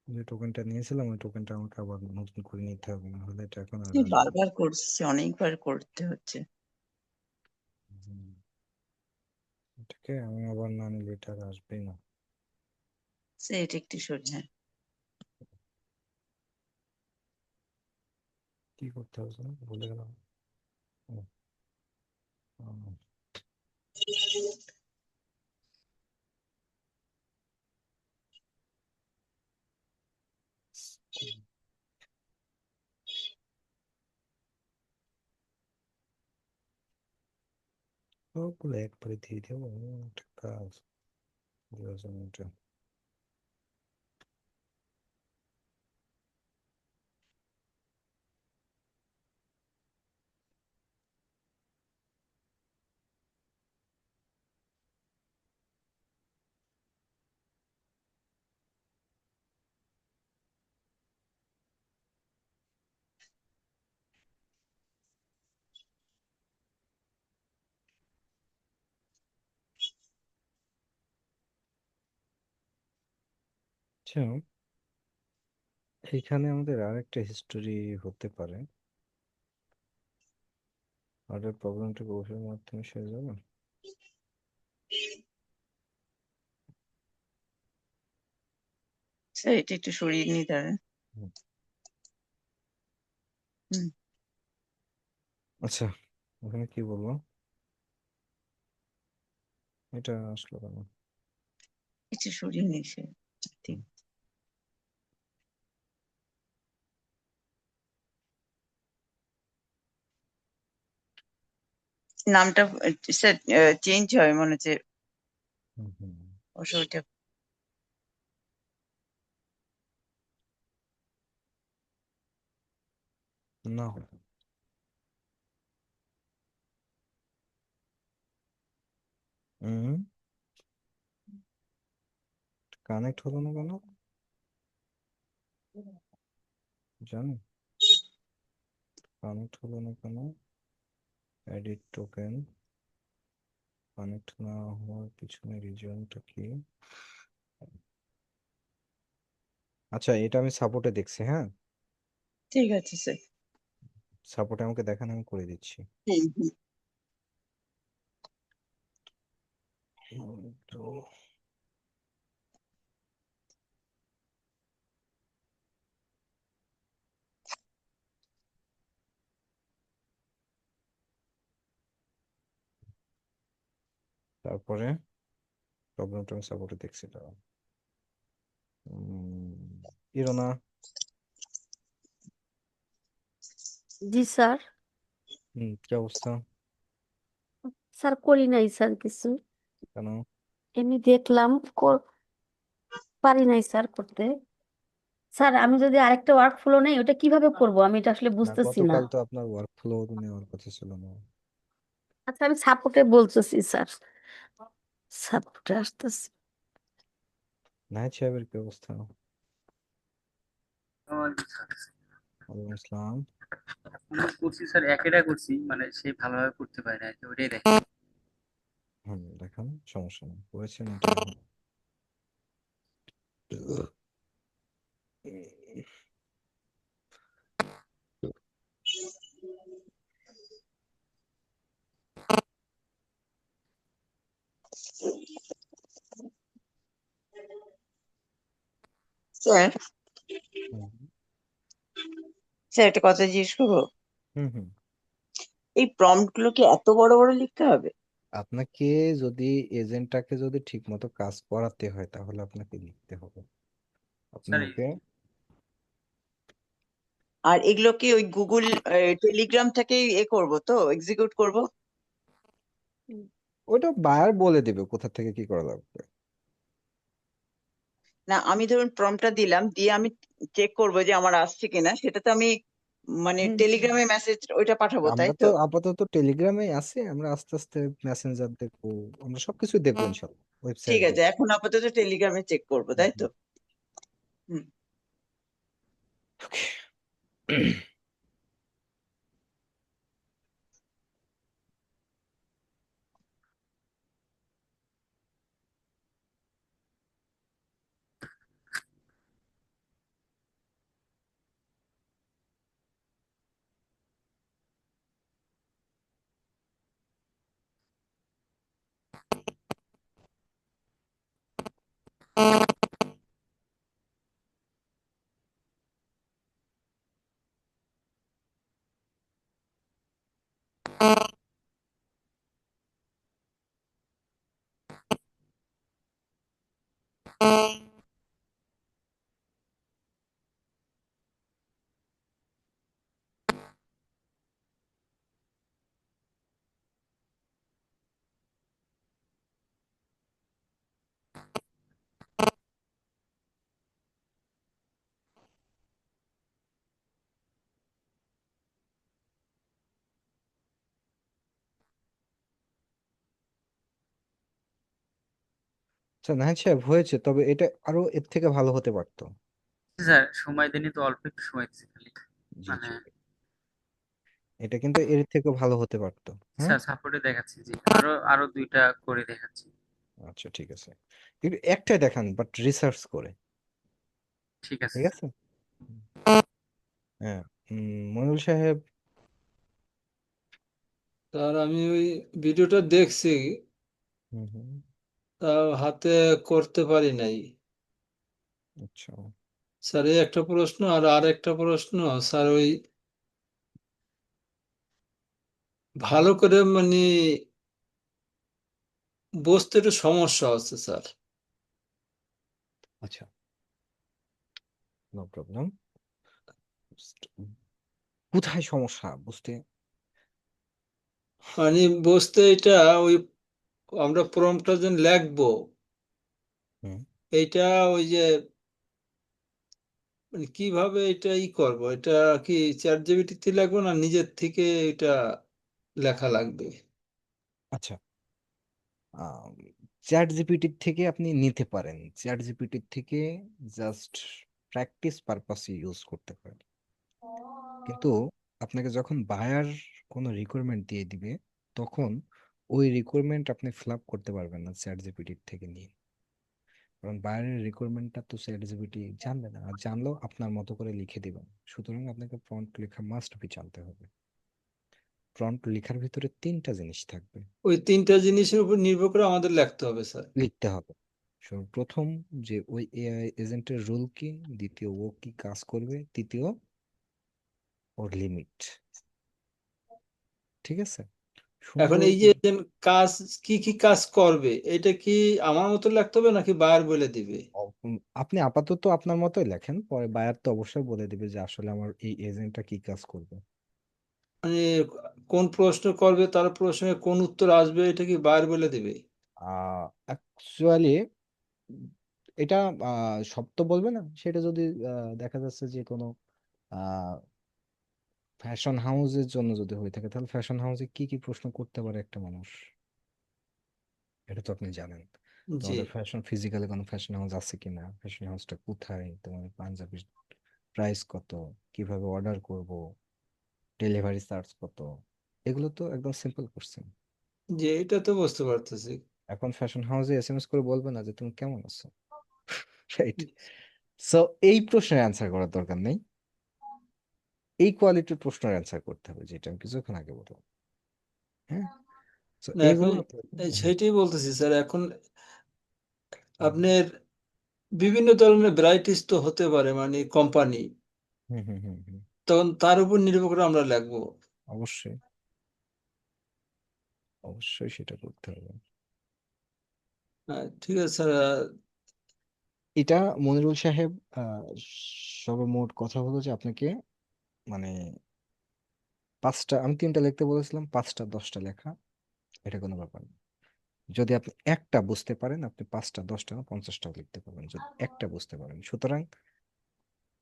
যে টোকেনটা নিয়েছিলাম ওই টোকেনটা আমাকে আবার নতুন করে নিতে হবে, নাহলে এটা এখন আর আসবে না। বারবার করছি, অনেকবার করতে হচ্ছে। হুম, এটাকে আমি আবার না নিলে এটা আর আসবেই না। সে এটা একটু সহ্য। কি করতে হবে যেন ভুলে গেলাম। ও, ও, সবগুলো একবারে দিয়ে দেবো, একটা কাজ দেওয়ার জন্য এটা। আচ্ছা, এখানে আমাদের আর একটা হিস্টোরি হতে পারে। অর্ডার প্রবলেমটা কৌশলের মাধ্যমে সেরে যাবে। স্যার এটা একটু সরিয়ে নিয়ে দাঁড়ান। হুম, হুম, আচ্ছা, ওখানে কি বলবো, এটা আসলো কেন? একটু সরিয়ে নিয়ে সে ঠিক। হুম, নামটা স্যার চেঞ্জ হয় মনে হচ্ছে, হুম, হুম। অবশ্য ওইটা। না, হুম, কানেক্ট হলো না কেন জানি, কানেক্ট হলো না কেন। এডিট টোকেন, কানেক্ট না হওয়ার পিছনে রিজনটা কি? আচ্ছা, এটা আমি সাপোর্টে দেখছি, হ্যাঁ। ঠিক আছে স্যার। সাপোর্টে আমাকে দেখান, আমি করে দিচ্ছি। হুম হুম। তো তারপরে প্রবলেমটা আমি সাপোর্টে দেখছি, দাঁড়াও। ইরোনা। জি স্যার। কি অবস্থা? স্যার করি নাই স্যার কিছু, কেন? এমনি দেখলাম, পারি নাই স্যার করতে। স্যার আমি যদি আরেকটা ওয়ার্ক ফ্লো নেই ওটা কিভাবে করব আমি এটা আসলে না, বুঝতেছি না। গতকাল তো আপনার ওয়ার্ক ফ্লো নেওয়ার কথা ছিল না। আচ্ছা আমি সাপোর্টে বলতেছি স্যার, সাপোর্টে আসতেছি। নাহিদ সাহেবের কি অবস্থা? আমার ওয়ালাইকুম আসসালাম। করছি স্যার, একেটা করছি, মানে সে ভালোভাবে করতে পারে না আর কি, ওইটাই দেখেন। হুম, দেখান, সমস্যা নেই, করেছেন এটা দেখান। স্যার হুম স্যার একটা কথা জিজ্ঞেস করবো, হুম হুম। এই প্রম্পট গুলো কি এত বড় বড় লিখতে হবে? আপনাকে যদি এজেন্টটাকে যদি ঠিক মতো কাজ করাতে হয় তাহলে আপনাকে লিখতে হবে। আপনি স্যার ওকে আর এগুলো কি ওই গুগল টেলিগ্রাম থেকে করবো তো, এক্সিকিউট করব? ওটা বায়ার বলে দেবে কোথা থেকে কি করা লাগবে। না আমি ধরুন প্রম্পটটা দিলাম, দিয়ে আমি চেক করবো যে আমার আসছে কিনা, সেটা তো আমি মানে হুম টেলিগ্রামে মেসেজ ওইটা পাঠাবো, তাই আমরা তো তো? আপাতত টেলিগ্রামে আছি, আমরা আস্তে আস্তে মেসেঞ্জার দেখবো, আমরা সবকিছু দেখবো ইনশাল্লাহ, ওয়েবসাইট ঠিক আছে, দেখবো। এখন আপাতত টেলিগ্রামে চেক করবো, তাই তো? হুম। আচ্ছা নাহিদ সাহেব, হয়েছে, তবে এটা আরো এর থেকে ভালো হতে পারতো। স্যার সময় দেননি তো, অল্প একটু সময় দিচ্ছি খালি। জি মানে জি, এটা কিন্তু এর থেকেও ভালো হতে পারতো। হ্যাঁ, স্যার সাপোর্টে দেখাচ্ছি, জি আরো আরো দুইটা করে দেখাচ্ছি। আচ্ছা ঠিক আছে, কিন্তু একটাই দেখান বাট রিসার্চ করে। ঠিক আছে ঠিক স্যার। আছে। হ্যাঁ। মনিরুল সাহেব। তার আমি ওই ভিডিওটা দেখছি, হুম হুম। তাও হাতে করতে পারি নাই। আচ্ছা স্যার এই একটা প্রশ্ন, আর আরেকটা প্রশ্ন স্যার, ওই ভালো করে মানে বুঝতে একটু সমস্যা হচ্ছে স্যার। আচ্ছা, নো প্রবলেম। কোথায় সমস্যা বুঝতে? মানে বুঝতে এটা ওই আমরা প্রম্পটটা যেন লিখবো, হুম। এইটা ওই যে মানে কিভাবে এটা করবো, এটা কি চ্যাট জিপিটিতে লিখবো না নিজের থেকে এটা লেখা লাগবে? আচ্ছা, চ্যাট জিপিটি থেকে আপনি নিতে পারেন, চ্যাট জিপিটি থেকে জাস্ট প্র্যাকটিস পারপাসে ইউজ করতে পারেন, কিন্তু আপনাকে যখন বায়ার কোনো রিকোয়ারমেন্ট দিয়ে দিবে তখন ওই রিকোয়ারমেন্ট আপনি ফিল আপ করতে পারবেন না চ্যাট জিপিটি থেকে নিয়ে, কারণ বায়ারের রিকোয়ারমেন্টটা তো চ্যাট জিপিটি জানবে না, আর জানলেও আপনার মতো করে লিখে দিবেন। সুতরাং আপনাকে প্রম্পট লেখা মাস্ট বি জানতে হবে। প্রম্পট লেখার ভিতরে তিনটা জিনিস থাকবে, ওই তিনটা জিনিসের উপর নির্ভর করে আমাদের লিখতে হবে স্যার। লিখতে হবে। প্রথম, যে ওই এআই এজেন্টের রোল কি, দ্বিতীয় ও কি কাজ করবে, তৃতীয় ওর লিমিট। ঠিক আছে, এখন সুন্দর এই যে যে কাজ, কি কি কাজ করবে, এটা কি আমার মতো লিখতে হবে নাকি বায়ার বলে দিবে? আপনি আপাতত আপনার মতোই লেখেন, পরে বায়ার তো অবশ্যই বলে দিবে যে আসলে আমার এই এজেন্টটা কি কাজ করবে। মানে কোন প্রশ্ন করবে, তার প্রশ্নের কোন উত্তর আসবে, এটা কি বায়ার বলে দিবে? অ্যাকচুয়ালি এটা সব তো বলবে না, সেটা যদি দেখা যাচ্ছে যে কোনো ফ্যাশন হাউসের জন্য যদি হয়ে থাকে, তাহলে ফ্যাশন হাউসে কি কি প্রশ্ন করতে পারে একটা মানুষ, এটা তো আপনি জানেন। জি। তোমাদের ফ্যাশন ফিজিক্যালি কোনো ফ্যাশন হাউস আছে কিনা, ফ্যাশন হাউসটা কোথায়, তোমার পাঞ্জাবির প্রাইস কত, কিভাবে অর্ডার করব, ডেলিভারি চার্জ কত, এগুলো তো একদম সিম্পল কোশ্চেন। যে এটা তো বুঝতে পারতেছি। এখন ফ্যাশন হাউসে এসএমএস করে বলবে না যে তুমি কেমন আছো। রাইট। সো এই প্রশ্নের অ্যান্সার করার দরকার নেই, এই কোয়ালিটির প্রশ্নের অ্যান্সার করতে হবে, যেটা আমি কিছুক্ষণ আগে বললাম। হ্যাঁ, সো না এখন এইগুলো হ্যাঁ সেইটাই বলতেছি স্যার, এখন হুম আপনার বিভিন্ন ধরনের ভ্যারাইটিস তো হতে পারে, মানে কোম্পানি, হুম হুম হুম হুম, তখন তার উপর নির্ভর করে আমরা লিখবো। অবশ্যই অবশ্যই সেটা করতে হবে। ঠিক আছে স্যার। এটা মনিরুল সাহেব, সর্বমোট কথা হলো যে আপনাকে মানে 5টা, আমি 3টা লিখতে বলেছিলাম, 5টা 10টা লেখা, এটা কোনো ব্যাপার না। যদি আপনি একটা বুঝতে পারেন, আপনি 5টা 10টা না 50টাও লিখতে পারবেন, যদি একটা বুঝতে পারেন। সুতরাং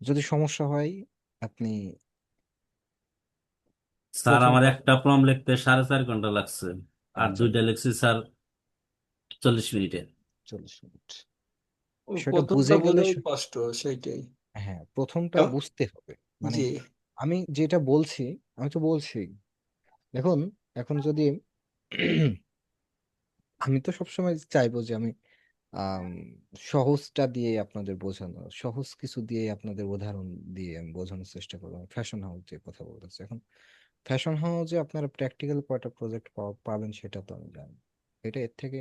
যদি সমস্যা হয়, আপনি স্যার প্রথম আমার কাজ, একটা প্রম লিখতে 4.5 ঘন্টা লাগছে, আর আচ্ছা 2টা লিখছি স্যার 40 মিনিটে। 40 মিনিট, ওই বিষয়টা প্রথমটা বুঝে গেলে বোঝাই কষ্ট, সেইটাই। হ্যাঁ, প্রথমটা এম- বুঝতে হবে। মানে জি আমি যেটা বলছি, আমি তো বলছি, দেখুন, এখন যদি আমি তো সবসময় চাইবো যে আমি আম, সহজটা দিয়ে আপনাদের বোঝানো, সহজ কিছু দিয়ে আপনাদের উদাহরণ দিয়ে আমি বোঝানোর চেষ্টা করবো। ফ্যাশন হাউস যে কথা বলতেছে, এখন ফ্যাশন হাউসে আপনারা প্র্যাকটিক্যাল কয়টা প্রজেক্ট পাবেন সেটা তো আমি জানি, এটা এর থেকে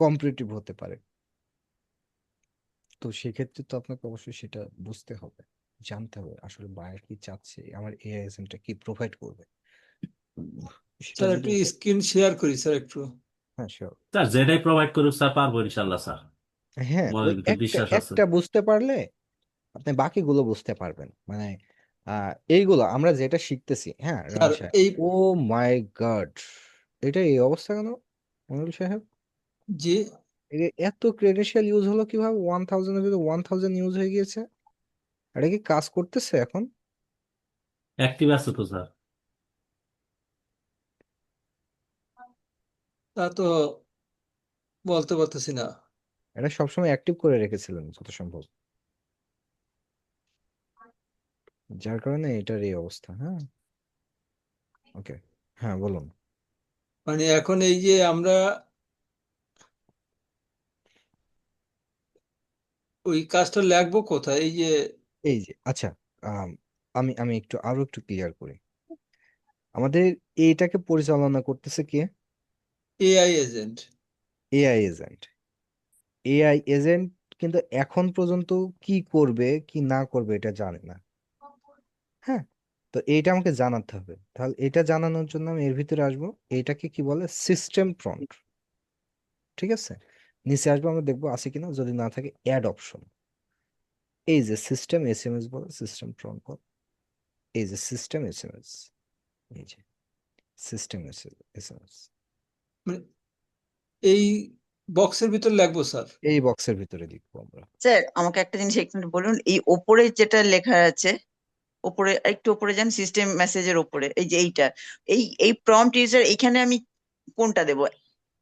কম্পিটিটিভ হতে পারে। তো সেক্ষেত্রে তো আপনাকে অবশ্যই সেটা বুঝতে হবে, জানতে হবে আসলে বায়ার কি চাচ্ছে, আমার এআইএসএমটা কি প্রোভাইড করবে, সেটা স্যার, যদি একটু স্ক্রিন শেয়ার করি স্যার একটু। হ্যাঁ sure। স্যার যেটাই প্রোভাইড করুক স্যার, পারবো ইনশাল্লাহ স্যার, হ্যাঁ, ওই মনের ভিতর একটা বিশ্বাস আছে। একটা বুঝতে পারলে আপনি বাকিগুলো বুঝতে পারবেন। মানে এইগুলো আমরা যেটা শিখতেছি, হ্যাঁ স্যার রানা সাহেব, এই ও মাই গড, এটা এই অবস্থা কেন মনিরুল সাহেব? যে এত ক্রেডেনশিয়াল ইউজ হলো কিভাবে? 1000-এর ভিতরে 1000 ইউজ হয়ে গিয়েছে, এটা কি কাজ করতেছে এখন? অ্যাক্টিভ আছে তো স্যার। তা তো বলতে পারতেছি না। এটা সবসময় অ্যাক্টিভ করে রেখেছিলেন যত সম্ভব, যার কারণে এটার এই অবস্থা। হ্যাঁ, ওকে, হ্যাঁ বলুন। মানে এখন এই যে আমরা ওই কাজটা লিখবো কোথায়, এই যে এই যে আচ্ছা, আম, আমি আমি একটু আরো একটু ক্লিয়ার করি, আমাদের এইটাকে পরিচালনা করতেছে কে? AI agent. AI agent. AI agent কিন্তু এখন পর্যন্ত কি করবে কি না করবে এটা জানে না। হ্যাঁ, তো এইটা আমাকে জানাতে হবে, তাহলে এটা জানানোর জন্য আমি এর ভিতরে আসবো, এইটাকে কি বলে সিস্টেম প্রম্পট। ঠিক আছে, নিচে আসবো, আমরা দেখবো আছে কিনা, যদি না থাকে অ্যাড অপশন, এই যে সিস্টেম এসএমএস বলে, সিস্টেম প্রম্পট, এই যে সিস্টেম এসএমএস, এই যে সিস্টেম এসএমএস, মানে এই বক্সের ভিতর লিখবো স্যার। এই বক্সের ভিতরে লিখবো আমরা। স্যার আমাকে একটা জিনিস একটু বলুন, এই ওপরে যেটা লেখা আছে, ওপরে একটু ওপরে যান, সিস্টেম মেসেজের ওপরে, এই যে এইটা, এই প্রম্পট ইউজার, এখানে আমি কোনটা দেবো?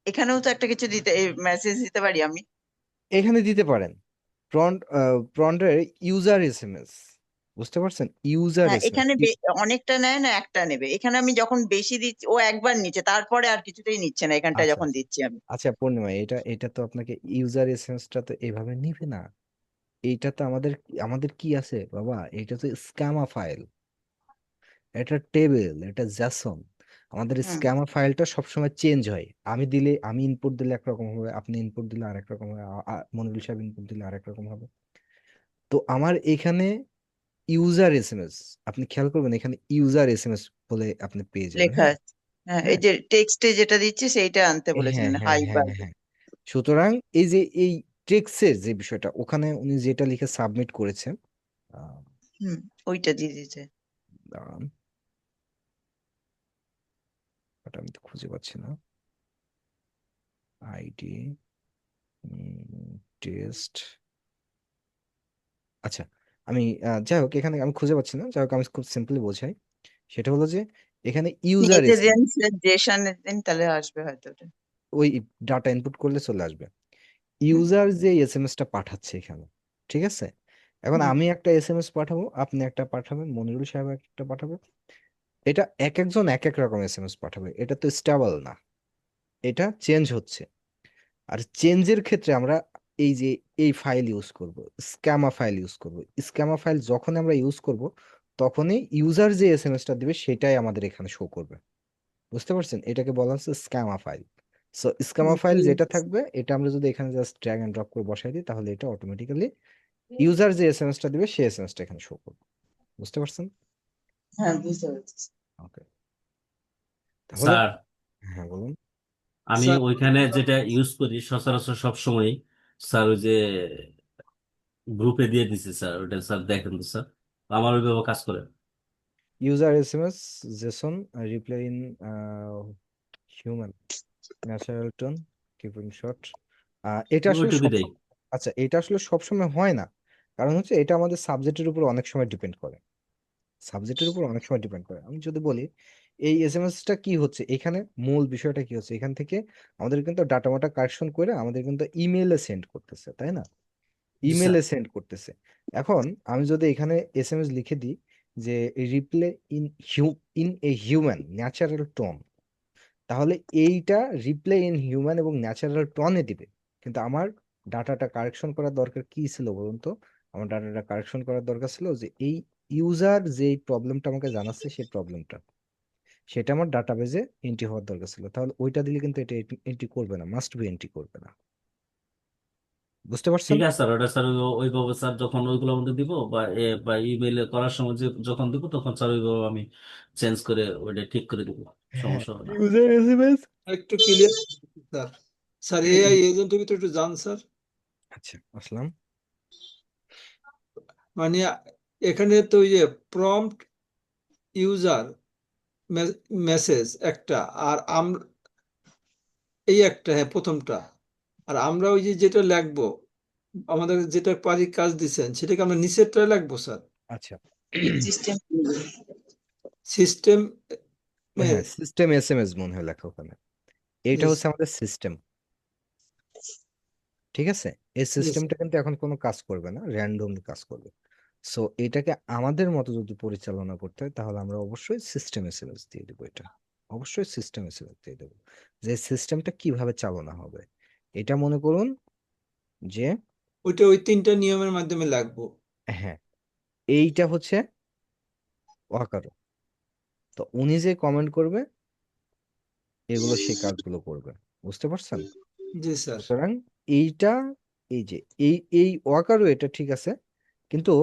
এখানেও তো একটা কিছু দিতে, মেসেজ দিতে পারি আমি। এখানে দিতে পারেন প্রন্টের ইউজার এসএমএস, বুঝতে পারছেন, ইউজার হ্যাঁ, এসএমএস। এখানে অনেকটা নেয় না, একটা নেবে। এখানে আমি যখন বেশি দিচ্ছি, ও একবার নিচ্ছে, তারপরে আর কিছুতেই নিচ্ছে না এখানটা আচ্ছা যখন আচ্ছা দিচ্ছি আমি। আচ্ছা, পূর্ণিমা, এটা এটা তো আপনাকে ইউজার এসেন্সটা তো এভাবে নিবে না, এইটা তো আমাদের আমাদের কি আছে বাবা, এটা তো স্ক্যামা ফাইল, এটা টেবিল, এটা জেসন। আমাদের হুম। স্ক্যামা ফাইলটা সবসময় চেঞ্জ হয়, আমি দিলে, আমি ইনপুট দিলে একরকম হবে, আপনি ইনপুট দিলে আরেক রকম হবে, মনিরুল সাহেব ইনপুট দিলে আরেক রকম হবে। তো আমার এখানে ইউজার এসএমএস, আপনি খেয়াল করবেন এখানে ইউজার এসএমএস বলে আপনি পেয়ে যাবেন। লেখা হ্যাঁ আছে। হ্যাঁ, এই হ্যাঁ যে টেক্সটে যেটা দিচ্ছি সেইটা আনতে হ্যাঁ বলেছিলেন, হ্যাঁ হাই হ্যাঁ বা। হ্যাঁ, সুতরাং এই যে এই টেক্সের যে বিষয়টা, ওখানে উনি যেটা লিখে সাবমিট করেছেন, আহ, হুম, ওইটা দিয়ে দিতে। দাঁড়ান, ওটা আমি তো খুঁজে পাচ্ছি না, আইডি টেস্ট, আচ্ছা, আমি যাই হোক, এখানে আমি খুঁজে পাচ্ছি না, যাই হোক আমি খুব সিম্পলি বোঝাই, সেটা হলো যে এখানে ইউজার এতে এসএমএস, জেশন দিন, তাহলে আসবে হয়তো ওটা। ওই ডাটা ইনপুট করলে চলে আসবে, হুম। ইউজার যে এসএমএসটা পাঠাচ্ছে এখানে, ঠিক আছে? এখন হুম। আমি একটা এসএমএস পাঠাবো, আপনি একটা পাঠাবেন, মনিরুল সাহেব একটা পাঠাবে, এটা এক একজন এক এক রকম এসএমএস পাঠাবে, এটা তো স্টেবল না, এটা চেঞ্জ হচ্ছে। আর চেঞ্জের ক্ষেত্রে আমরা এই যে এই ফাইল ইউজ করব, স্ক্যামা ফাইল ইউজ করব। স্ক্যামা ফাইল যখন আমরা ইউজ করব তখনই ইউজার যে এসএমএসটা দিবে সেটাই আমাদের এখানে শো করবে। বুঝতে পারছেন? এটাকে বলা হচ্ছে স্ক্যামা ফাইল। সো স্ক্যামা ফাইল যেটা থাকবে এটা আমরা যদি এখানে জাস্ট ড্র্যাগ এন্ড ড্রপ করে বসাই দিই তাহলে এটা অটোমেটিক্যালি ইউজার যে এসএমএসটা দিবে সেই এসএমএসটা এখানে শো করবে। বুঝতে পারছেন? হ্যাঁ, বুঝতে পারছি। ওকে, তাহলে স্যার হ্যাঁ বলুন। আমি স্যার ওইখানে যেটা ইউজ করি সচরাচর সব সময়, স্যার ওই যে গ্রুপে দিয়ে দিছি স্যার, ওটা স্যার দেখেন তো স্যার, আমার ওইভাবে কাজ করে। User SMS Jason reply in human natural tone keeping short. এটা আসলে ওইটুকু সব দেই। আচ্ছা, এটা আসলে সবসময় হয় না, কারণ হচ্ছে এটা আমাদের সাবজেক্টের উপর অনেক সময় ডিপেন্ড করে। সাবজেক্টের উপর অনেক সময় ডিপেন্ড করে। আমি যদি বলি এই এসএমএসটা কি হচ্ছে, এখানে মূল বিষয়টা কি হচ্ছে, এখান থেকে আমাদের কিন্তু ডাটা মাটা কালেকশন করে আমাদের কিন্তু ইমেইলে সেন্ড করতেছে, তাই না? জি স্যার। ইমেইলে সেন্ড করতেছে। এখন আমি যদি এখানে এসএমএস লিখে দিই যে reply in in a human natural tone, তাহলে এইটা রিপ্লাই ইন হিউম্যান এবং ন্যাচারাল টনে দিবে। কিন্তু আমার ডাটাটা কারেকশন করার দরকার কি ছিল বলুন তো? আমার ডাটাটা কারেকশন করার দরকার ছিল যে এই ইউজার যে প্রবলেমটা আমাকে জানাচ্ছে সেই প্রবলেমটা, সেটা আমার ডাটাবেজে এন্ট্রি হওয়ার দরকার ছিল। তাহলে ওইটা দিলে কিন্তু এটা এন্ট্রি করবে না, মাস্ট বি এন্ট্রি করবে না। বুঝতে পারছেন? ঠিক আছে স্যার, ওটা স্যার ওইভাবে স্যার যখন ওইগুলো মধ্যে দিব বা ইমেইলে করার সময় যখন দিব তখন স্যার ওইভাবে আমি চেঞ্জ করে ওইটা ঠিক করে দিব, হ্যাঁ, সমস্যা হবে না। User SMS. একটু ক্লিয়ার স্যার। স্যার এআই এজেন্টের ভিতরে একটু যান স্যার। আচ্ছা, আসলাম। মানে এখানে তো ওই যে প্রম্পট ইউজার মেসেজ একটা, আর আমরা এই একটা, হ্যাঁ প্রথমটা, আর আমরা ওই যে যেটা লিখবো, আমাদের যেটা পারি কাজ দিচ্ছেন সেটাকে আমরা নিচেরটা লিখবো স্যার। আচ্ছা, সিস্টেম সিস্টেম হ্যাঁ সিস্টেম এসএমএস মনে হয় লেখা ওখানে। এইটা হচ্ছে আমাদের সিস্টেম। ঠিক আছে, এই সিস্টেমটা কিন্তু এখন কোনো কাজ করবে না, র্যান্ডমলি কাজ করবে। সো এটাকে আমাদের মতো যদি পরিচালনা করতে হয় তাহলে আমরা অবশ্যই সিস্টেম এসএমএস দিয়ে দেবো। এটা অবশ্যই সিস্টেম এসএমএস দিয়ে দেবো। যে সিস্টেমটা কিভাবে চালনা হবে, এটা মনে করুন যে ওইটা ওই তিনটা নিয়মের মাধ্যমে লাগবো। হ্যাঁ এইটা হচ্ছে ওয়াকারো। তো উনি যে কমেন্ট করবে এগুলো সে কাজগুলো করবে। বুঝতে পারছেন? জি স্যার। সুতরাং এইটা, এই যে এই ওয়াকারও এটা ঠিক আছে, কিন্তু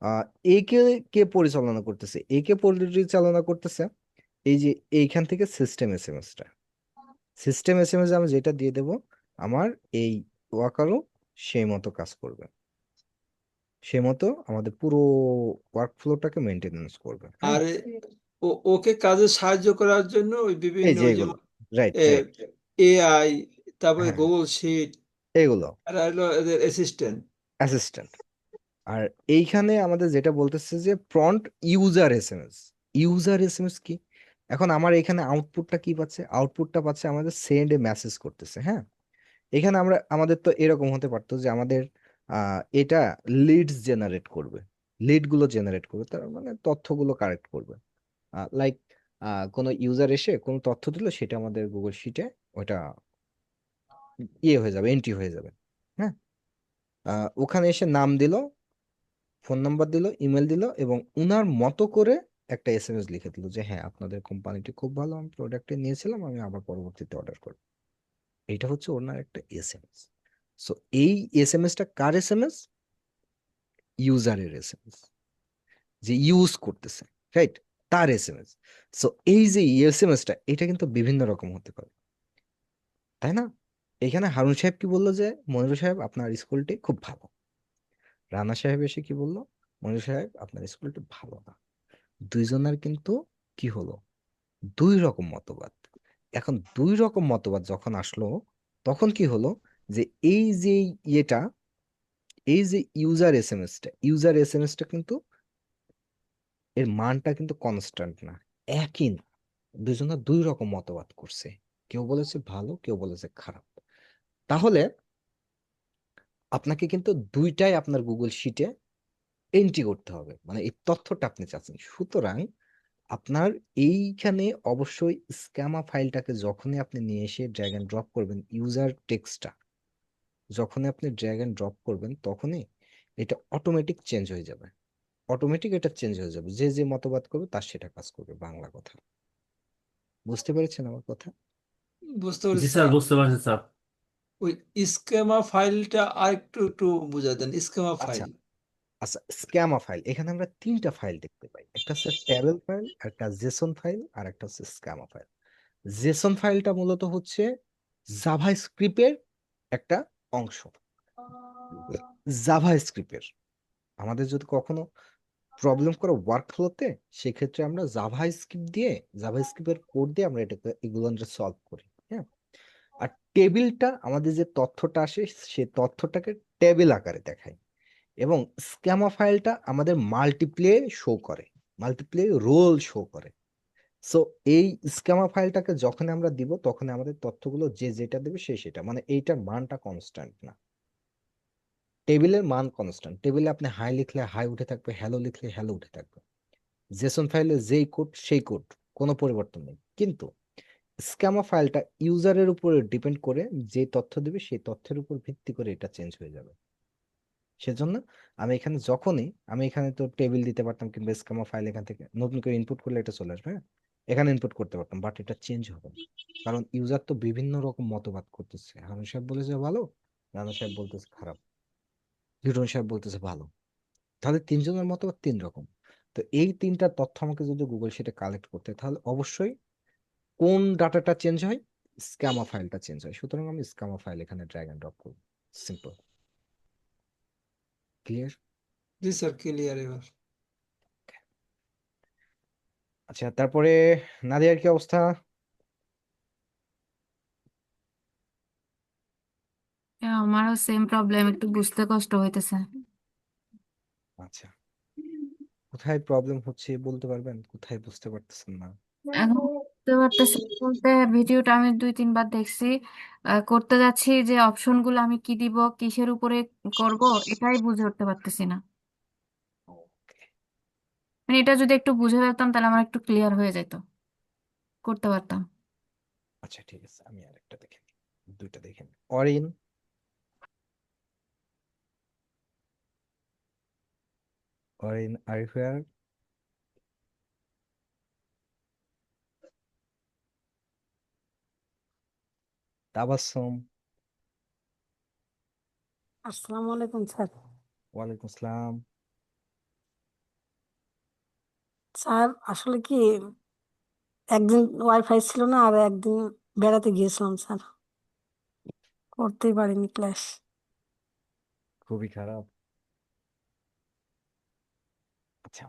আহ একে কে পরিচালনা করতেছে, একে পরিচালনা করতেছে এই যে এইখান থেকে সিস্টেম এসএমএসটা। সিস্টেম এসএমএস আমি যেটা দিয়ে দেব আমার এই ওয়াকারও সেই মতো কাজ করবে, সেই মতো আমাদের পুরো ওয়ার্কফ্লোটাকে মেনটেনেন্স করবে। হ্যাঁ, আর ওকে কাজে সাহায্য করার জন্য ওই এই বিভিন্ন যে ওই এগুলো, যেমন রাইট রাইট, এআই, তারপরে হ্যাঁ গুগল শিট, এগুলো আর হলো এদের অ্যাসিস্ট্যান্ট। অ্যাসিস্ট্যান্ট। আর এইখানে আমাদের যেটা বলতেছে যে prompt user SMS. User SMS কি? এখন আমার এখানে আউটপুটটা কি পাচ্ছে? আউটপুটটা পাচ্ছে আমাদের সেন্ড এ মেসেজ করতেছে। হ্যাঁ, এখানে আমরা আমাদের তো এরকম হতে পারতো যে আমাদের এটা লিডস জেনারেট করবে, লিড গুলো জেনারেট করবে, তার মানে তথ্যগুলো কালেক্ট করবে। লাইক কোনো ইউজার এসে কোনো তথ্য দিল সেটা আমাদের গুগল শিটে ওটা ইয়ে হয়ে যাবে, এন্ট্রি হয়ে যাবে। হ্যাঁ, ওখানে এসে নাম দিল, ফোন নাম্বার দিল, ইমেল দিল এবং উনার মতো করে একটা এসএমএস লিখে দিল যে হ্যাঁ আপনাদের কোম্পানিটি খুব ভালো, আমি প্রোডাক্টে নিয়েছিলাম, আমি আবার পরবর্তীতে অর্ডার করব। এটা হচ্ছে ওনার একটা এসএমএস। সো এই এসএমএসটা কার এসএমএস? ইউজারের এসএমএস, যে ইউজ করতেছে, রাইট, তার এসএমএস। সো এই যে এসএমএসটা এটা কিন্তু বিভিন্ন রকম হতে পারে, তাই না? এখানে হারুন সাহেব কি বললো যে মনিরুল সাহেব আপনার স্কুলটি খুব ভালো। রানা সাহেব এসে কি বললো? মনিরুল সাহেব আপনার স্কুলটি ভালো না। দুইজনের কিন্তু কি হলো, দুই রকম মতবাদ। এখন দুই রকম মতবাদ যখন আসলো তখন কি হলো যে এই যে ইয়েটা, এই যে ইউজার এসএমএসটা কিন্তু এর মানটা কিন্তু কনস্ট্যান্ট না, একই না। দুইজনের দুই রকম মতবাদ করছে, কেউ বলেছে ভালো, কেউ বলেছে খারাপ। তাহলে আপনাকে কিন্তু দুইটাই আপনার গুগল শিটে এন্ট্রি করতে হবে, মানে এই তথ্যটা আপনি চাচ্ছেন। সুতরাং আপনার এইখানে অবশ্যই স্ক্যামা ফাইলটাকে যখনই আপনি নিয়ে এসে ড্র্যাগ এন্ড ড্রপ করবেন ইউজার টেক্সটটা, যখনই আপনি ড্র্যাগ এন্ড ড্রপ করবেন তখনই এটা অটোমেটিক চেঞ্জ হয়ে যাবে। অটোমেটিক এটা চেঞ্জ হয়ে যাবে, যে যে মতবাদ করবে তার সেটা কাজ করবে, বাংলা কথা। বুঝতে পেরেছেন আমার কথা? বুঝতে জি পেরেছি স্যার, স্যার। বুঝতে পারছি স্যার। ওই স্কেমা ফাইলটা আর একটু বুঝা দেন, স্কেমা আচ্ছা, ফাইল। আচ্ছা, স্ক্যামা ফাইল, এখানে আমরা তিনটা ফাইল দেখতে পাই। একটা হচ্ছে ট্যাবেল ফাইল, একটা জেসন ফাইল, আর একটা হচ্ছে স্ক্যামা ফাইল। জেসন ফাইলটা মূলত হচ্ছে জাভা স্ক্রিপ্টের একটা অংশ। জাভা স্ক্রিপ্টের আমাদের যদি কখনো প্রবলেম করে ওয়ার্ক ফ্লোতে, সেক্ষেত্রে আমরা জাভা স্ক্রিপ্টের কোড দিয়ে আমরা এটাকে এগুলো সলভ করি। হ্যাঁ। আর টেবিলটা আমাদের যে তথ্যটা আসে সেই তথ্যটাকে টেবিল আকারে দেখায়। এবং স্ক্যামা ফাইলটা আমাদের মাল্টিপ্লে শো করে, মাল্টিপ্লে রোল শো করে। সো এই স্ক্যামা ফাইলটাকে যখন আমরা দিব তখন আমাদের তথ্যগুলো যে যেটা দেবে সে সেটা, মানে এইটার মানটা কনস্ট্যান্ট না। টেবিলের মান কনস্ট্যান্ট, টেবিলে আপনি হাই লিখলে হাই উঠে থাকবে, হ্যালো লিখলে হ্যালো উঠে থাকবে। জেসন ফাইলে যেই কোড সেই কোড, কোনো পরিবর্তন নেই। কিন্তু স্ক্যামা ফাইলটা ইউজারের উপরে ডিপেন্ড করে, যে তথ্য দেবে সেই তথ্যের উপর ভিত্তি করে এটা চেঞ্জ হয়ে যাবে। সেজন্য আমি এখানে তো টেবিল দিতে পারতাম, কিংবা স্কিমা ফাইল এখান থেকে নতুন করে ইনপুট করলে এটা চলে আসবে, হ্যাঁ, এখানে ইনপুট করতে পারতাম, বাট এটা চেঞ্জ হবে না। কারণ ইউজার তো বিভিন্ন রকম মতবাদ করতেছে। হারুন সাহেব বলেছে ভালো, রানা সাহেব বলতেছে খারাপ, লিটন সাহেব বলতেছে ভালো। তাহলে তিনজনের মতবাদ তিন রকম। তো এই তিনটা তথ্য আমাকে যদি গুগল শিটে কালেক্ট করতে হয়, তাহলে অবশ্যই কোন ডাটাটা চেঞ্জ হয়? স্ক্যামা ফাইলটা চেঞ্জ হয়। সুতরাং আমি স্ক্যামা ফাইল এখানে ড্র্যাগ এন্ড ড্রপ করব। সিম্পল। ক্লিয়ার? জি স্যার, ক্লিয়ার এবার। আচ্ছা, তারপরে নাদিয়ার কি অবস্থা? আমারও সেম প্রবলেম, একটু বুঝতে কষ্ট হইতেছে। আচ্ছা, কোথায় প্রবলেম হচ্ছে বলতে পারবেন? কোথায় বুঝতে পারতেছেন না? এখন বুঝতে পারতেছি বলতে, ভিডিওটা আমি 2-3 বার দেখছি। করতে যাচ্ছি যে অপশন গুলো আমি কি দিব, কিসের উপরে করব, এটাই বুঝে উঠতে পারতেছি না। ওকে। মানে এটা যদি একটু বুঝে ফেলতাম তাহলে আমার একটু ক্লিয়ার হয়ে যেত, করতে পারতাম। আচ্ছা, ঠিক আছে, আমি আরেকটা দেখে নিই, দুইটা দেখে নিই। Arin, Arin are you here? Tabassum, আসসালামু আলাইকুম স্যার। ওয়ালাইকুম আসসালাম। স্যার আসলে কি, একদিন ওয়াইফাই ছিল না, আর একদিন বেড়াতে গিয়েছিলাম স্যার, করতেই পারিনি ক্লাস। খুবই খারাপ। আচ্ছা।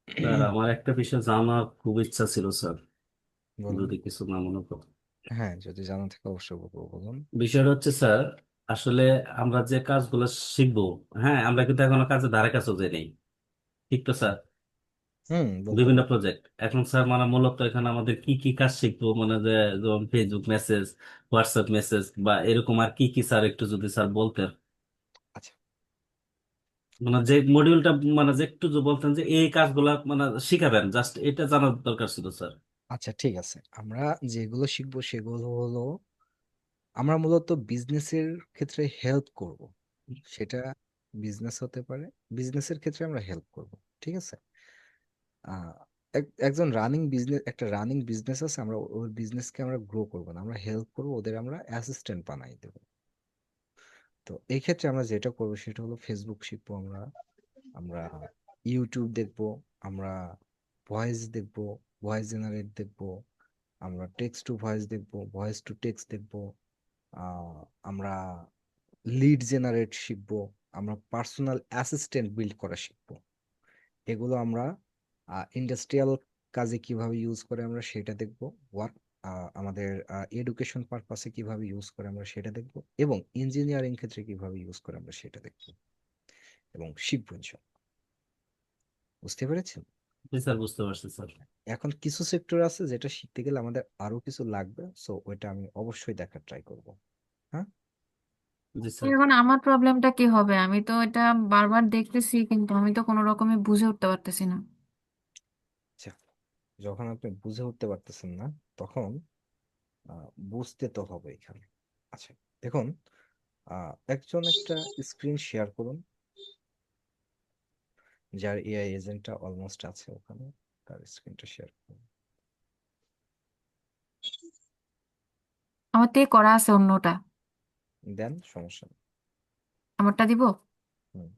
স্যার, আমার একটা বিষয় জানার খুব ইচ্ছা ছিল স্যার, বলুন। যদি কিছু না মনে করেন। হ্যাঁ, যদি জানা থাকে অবশ্যই বলবো, বলুন। বিষয়টা হচ্ছে স্যার, আসলে আমরা যে কাজগুলো শিখবো, হ্যাঁ, আমরা কিন্তু এখনো কাজে ধারে কাছেও যাই নাই, ঠিক তো স্যার? বলতে বিভিন্ন পারেন। প্রজেক্ট এখন স্যার, মানে মূলত এখানে আমাদের কি কি কাজ শিখবো, মানে যে যেমন ফেসবুক মেসেজ, হোয়াটসঅ্যাপ মেসেজ বা এরকম আর কি কি স্যার, একটু যদি স্যার বলতেন। আচ্ছা, মানে যে মডিউলটা, মানে যে একটু যে বলতেন যে এই কাজগুলা মানে শিখাবেন, জাস্ট এটা জানার দরকার ছিল স্যার। আচ্ছা, ঠিক আছে, আমরা যেগুলো শিখবো সেগুলো হলো, আমরা মূলত বিজনেসের ক্ষেত্রে হেল্প করব। সেটা বিজনেস হতে পারে, বিজনেসের ক্ষেত্রে আমরা হেল্প করব। ঠিক আছে। আহ একজন একটা রানিং বিজনেস আছে, আমরা ওই বিজনেসকে আমরা গ্রো করবো না, আমরা হেল্প করবো, ওদের আমরা অ্যাসিস্ট্যান্ট বানাই দেবো। তো এই ক্ষেত্রে আমরা যেটা করবো সেটা হলো ফেসবুক শিখবো আমরা, আমরা ইউটিউব দেখবো, আমরা ভয়েস দেখবো, ভয়েস জেনারেট দেখবো, আমরা টেক্সট টু ভয়েস দেখবো, ভয়েস টু টেক্সট দেখবো, আহ আমরা লিড জেনারেট শিখবো, আমরা পার্সোনাল অ্যাসিস্ট্যান্ট বিল্ড করা শিখবো। এগুলো আমরা ইন্ডাস্ট্রিয়াল কাজে কিভাবে ইউজ করে আমরা সেটা দেখবো। ওয়ার্ক আমাদের এডুকেশন পারপাসে কিভাবে ইউজ করে আমরা সেটা দেখবো, এবং ইঞ্জিনিয়ারিং ক্ষেত্রে কিভাবে ইউজ করে আমরা সেটা দেখবো এবং শিখবো ইনশাল্লাহ। বুঝতে পেরেছেন? জি স্যার, বুঝতে পারছি স্যার। এখন কিছু সেক্টর আছে যেটা শিখতে গেলে আমাদের আরো কিছু লাগবে, সো ওইটা আমি অবশ্যই দেখার ট্রাই করব। হ্যাঁ। জি স্যার। এখন আমার প্রবলেমটা কি হবে? আমি তো এটা বারবার দেখতেছি, কিন্তু আমি তো কোনো রকমে বুঝে উঠতে পারতেছি না। আচ্ছা, যখন আপনি বুঝে উঠতে পারতেছেন না, তখন বুঝতে তো হবে এখানে। আচ্ছা, দেখুন, একজন একটা স্ক্রিন শেয়ার করুন, যার এআই এজেন্টটা অলমোস্ট আছে ওখানে, তার স্ক্রিনটা শেয়ার করুন। আমার থেকে করা আছে অন্যটা, দেন, সমস্যা নেই। আমারটা দিব। হুম।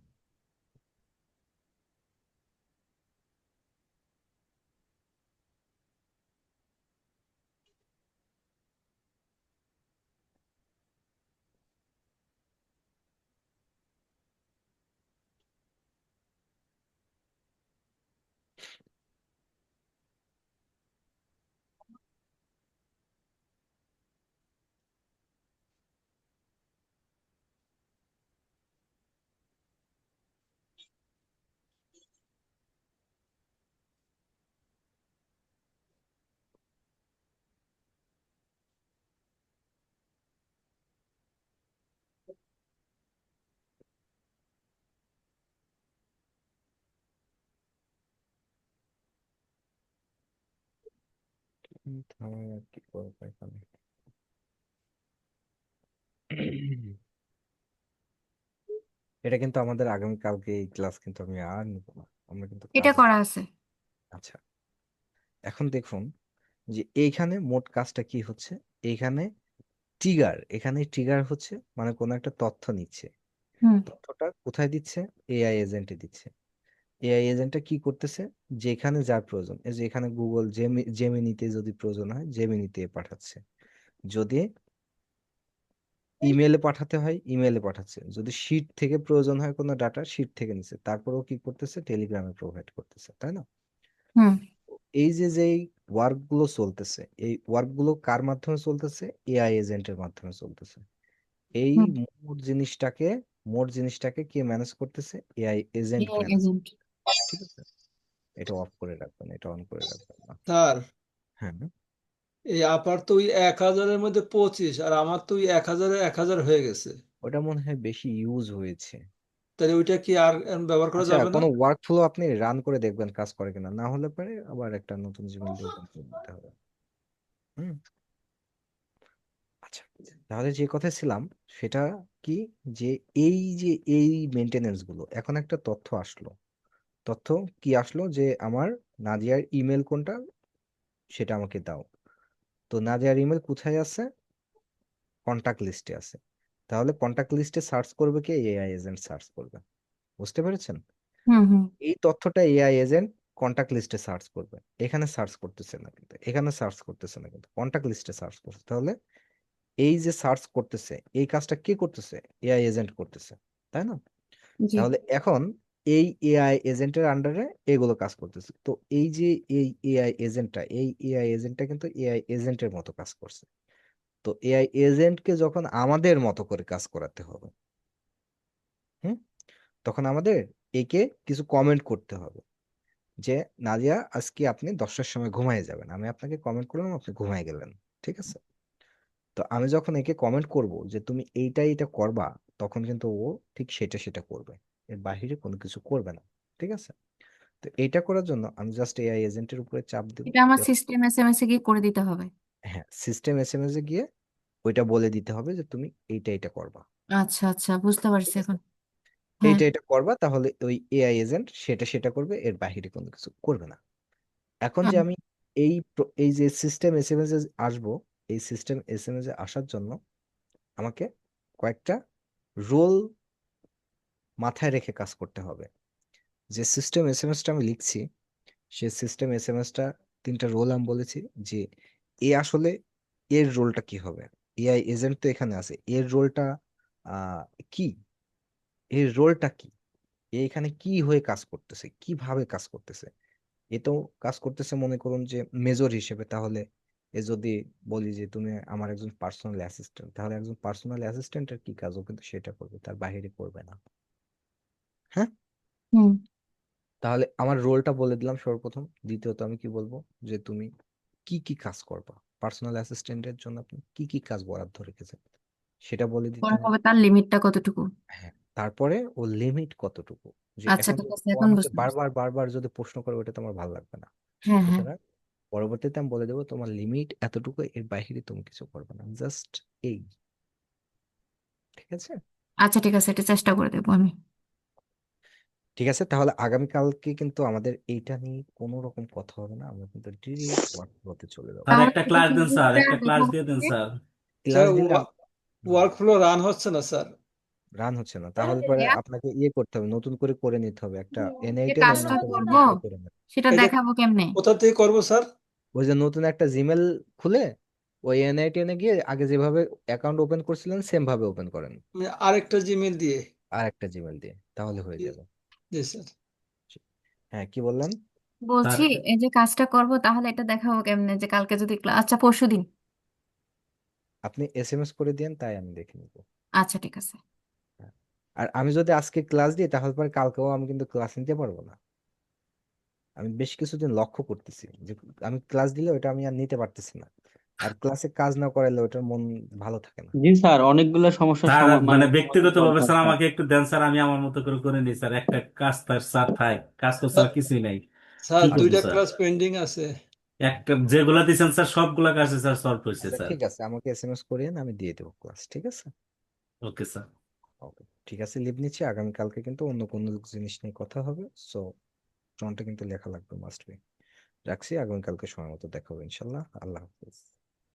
তাহলে আর কি করবো এখানে? এটা কিন্তু আমাদের আগামীকালকে এই ক্লাস কিন্তু আমি আর নিব না, আমরা কিন্তু এটা কাজে। করা আছে। আচ্ছা, এখন দেখুন যে এইখানে মোট কাজটা কি হচ্ছে। এইখানে এখানে ট্রিগার হচ্ছে মানে কোনো একটা তথ্য নিচ্ছে, হুম তথ্যটা কোথায় দিচ্ছে? এআই এজেন্টে দিচ্ছে। এআই এজেন্টটা কি করতেছে? যেখানে যার প্রয়োজন, এই যে এখানে গুগল জেমিনিতে যদি প্রয়োজন হয় জেমিনিতে পাঠাচ্ছে, যদি ইমেলে পাঠাতে হয় ইমেলে পাঠাচ্ছে, যদি শিট থেকে প্রয়োজন হয় কোনো ডাটা শিট থেকে নিচ্ছে, তারপরেও কি করতেছে? টেলিগ্রামে প্রোভাইড করতেছে, তাই না? হুম এই যে যেই ওয়ার্ক গুলো চলতেছে, এই ওয়ার্ক গুলো কার মাধ্যমে চলতেছে? এআই এজেন্টের মাধ্যমে চলতেছে। এই হুম মোট জিনিসটাকে কে ম্যানেজ করতেছে? AI agent manage. এজেন্ট। ঠিক আছে, এটা অফ করে রাখবেন, এটা অন করে রাখবেন না। স্যার হ্যাঁ, এই আপার তো ওই 1000-এর মধ্যে 25, আর আমার তো ওই 1000-এ 1000 হয়ে গেছে। ওটা মনে হয় বেশি ইউজ হয়েছে। তাহলে ওইটা কি আর ব্যবহার করা আচ্ছা, যাবে না? কোনো ওয়ার্ক ফ্লো আপনি রান করে দেখবেন কাজ করে কিনা, না হলে পরে আবার একটা নতুন জিমেল দিয়ে ওপেন করে নিতে হবে। হুম। আচ্ছা, তাহলে যে কথা ছিলাম সেটা কি, যে এই মেনটেনেন্স গুলো, এখন একটা তথ্য আসলো। তথ্য কি আসলো? যে আমার নাদিয়ার ইমেল কোনটা সেটা আমাকে দাও। তো নাদিয়ার ইমেল কোথায় আছে? কন্টাক্ট লিস্টে আছে। তাহলে কন্টাক্ট লিস্টে সার্চ করবে কে? এআই এজেন্ট সার্চ করবে। বুঝতে পেরেছেন? হুম হুম এই তথ্যটা এআই এজেন্ট কন্টাক্ট লিস্টে সার্চ করবে, এখানে সার্চ করতেছে না কিন্তু, এখানে সার্চ করতেছে না কিন্তু, কন্টাক্ট লিস্টে সার্চ করছে। তাহলে এই যে সার্চ করতেছে এই কাজটা কে করতেছে? এআই এজেন্ট করতেছে, তাই না? জি। তাহলে এখন এই এআই এজেন্টের আন্ডারে এগুলো কাজ করতেছে। তো এই যে এই এআই এজেন্টটা কিন্তু এআই এজেন্টের মতো কাজ করছে। তো এআই এজেন্টকে যখন আমাদের মতো করে কাজ করাতে হবে, হুম, তখন আমাদের একে কিছু কমেন্ট করতে হবে যে নাদিয়া আজকে আপনি 10টার সময় ঘুমায় যাবেন, আমি আপনাকে কমেন্ট করলাম, আপনি ঘুমায় গেলেন। ঠিক আছে, তো আমি যখন একে কমেন্ট করব যে তুমি এইটা করবা, তখন কিন্তু ও ঠিক সেটা সেটা করবে, এর বাইরে কোনো কিছু করবে না। ঠিক আছে, তো এইটা করার জন্য আমি জাস্ট এআই এজেন্টের উপরে চাপ দেব। এটা আমার সিস্টেম এসএমএস এ গিয়ে করে দিতে হবে। হ্যাঁ, সিস্টেম এসএমএস এ গিয়ে ওইটা বলে দিতে হবে যে তুমি এইটা করবা। আচ্ছা আচ্ছা, বুঝতে ঠিক পারছি আছে, এখন। হ্যাঁ। এইটা করবা, তাহলে ওই এআই এজেন্ট সেটা সেটা করবে, এর বাইরে কোনো কিছু করবে না। এখন যে আমি এই যে সিস্টেম এসএমএস এ আসবো, এই সিস্টেম এসএমএস এ আসার জন্য আমাকে কয়েকটা রোল মাথায় রেখে কাজ করতে হবে। যে সিস্টেম এসএমএসটা আমি লিখছি, সে সিস্টেম এসএমএসটা 3টা রোল আমি বলেছি যে এ আসলে এর রোলটা কি হবে। এআই এজেন্ট তো এখানে আছে, এর রোলটা কি, এর রোলটা কি, এ এখানে কি হয়ে কাজ করতেছে, কিভাবে কাজ করতেছে। এ তো কাজ করতেছে মনে করুন যে মেজর হিসেবে। তাহলে এ যদি বলি যে তুমি আমার একজন পার্সোনাল অ্যাসিস্ট্যান্ট, তাহলে একজন পার্সোনাল অ্যাসিস্ট্যান্টের কি কাজ, ও কিন্তু সেটা করবে, তার বাইরে করবে না। হ্যাঁ, হুম তাহলে আমার রোলটা বলে দিলাম সর্বপ্রথম। দ্বিতীয়ত আমি কি বলবো, যে তুমি কি কি কাজ করবা, পার্সোনাল অ্যাসিস্ট্যান্টের জন্য আপনি কি কি কাজ বরাদ্দ রেখেছেন সেটা বলে দিতে পরে হবে। হবে তার লিমিটটা কতটুকু। হ্যাঁ, তারপরে ও লিমিট কতটুকু। যে আচ্ছা এখন ঠিক আছে, ও এখন আমাকে বুঝতে পারছি। বারবার বারবার যদি প্রশ্ন করে, ওটা তো আমার ভালো লাগবে না। হ্যাঁ হ্যাঁ। সুতরাং পরবর্তীতে আমি বলে দেবো তোমার লিমিট এতটুকু, এর বাইরে তুমি কিছু করবে না, জাস্ট এই। ঠিক আছে? আচ্ছা ঠিক আছে, এটা চেষ্টা করে দেখবো আমি। ঠিক আছে, তাহলে আগামীকালকে কিন্তু আমাদের এইটা নিয়ে কোনো রকম কথা হবে না, আমরা কিন্তু ডিরেক্ট ওয়ার্কফ্লোতে চলে যাবো। স্যার তাহলে একটা কি ক্লাস দেন স্যার, ফেসবুকটা একটা ক্লাস দেখা দিয়ে দেন হচ্ছে? স্যার। স্যার ক্লাস দিলে ওয়ার্ক ফ্লো রান হচ্ছে না স্যার। রান হচ্ছে না, তাহলে পরে আপনাকে ইয়ে করতে হবে, নতুন করে করে নিতে হবে একটা যে N8 অন্য কাজটা একটা করব জিমেল দিয়ে করে নেবে। সেটা এটা দেখাবো কেমনে? কোথা থেকে করবো স্যার? ওই যে নতুন একটা জিমেল খুলে ওই N8 এ গিয়ে আগে যেভাবে অ্যাকাউন্ট ওপেন করছিলেন সেম ভাবে ওপেন করেন, মানে আরেকটা জিমেল দিয়ে? আর একটা জিমেল দিয়ে, তাহলে হয়ে যাবে। জি স্যার। হ্যাঁ, কি বললেন? বলছি স্যার এই যে কাজটা করব তাহলে এটা দেখাবো কেমনে, যে কালকে যদি আচ্ছা পরশুদিন। আপনি SMS করে দিন, তাই আমি দেখে নিব। আচ্ছা ঠিক আছে। হ্যাঁ। আর আমি যদি আজকে ক্লাস দিই তাহলে পরে কালকেও আমি কিন্তু ক্লাস নিতে পারবো না। আমি বেশ কিছুদিন লক্ষ্য করতেছি যে আমি ক্লাস দিলে ওটা আমি আর নিতে পারতেছি না, আর ক্লাসে কাজ না করাইলে ওটার মন ভালো থাকে না। জি স্যার, অনেকগুলো সমস্যার স্যার মানে মানে সমাধান ব্যক্তিগত ভাবে দরকার স্যার স্যার। আমাকে একটু দেন স্যার, আমি আমার মতো করে করে নিই স্যার। একটা কাজ তার স্যার থাক, কাজ তো স্যার কিছুই নাই, স্যার কি করবো দুইটা স্যার? ক্লাস পেন্ডিং আছে। একটা যেগুলা দিয়েছেন স্যার সবগুলা কাজে স্যার সলভ হয়েছে আচ্ছা স্যার। ঠিক আছে, আমাকে SMS করিয়েন, আমি দিয়ে দেবো ক্লাস, ঠিক আছে? Okay sir. ওকে, ঠিক আছে, লিভ নিচ্ছি। আগামীকালকে কিন্তু অন্য কোনো জিনিস নিয়ে কথা হবে, সো ফোনটা কিন্তু লেখা লাগবে, মাস্ট বি। রাখছি, আগামীকালকে সময় মতো দেখা হবে ইনশাল্লাহ। আল্লাহ হাফিজ।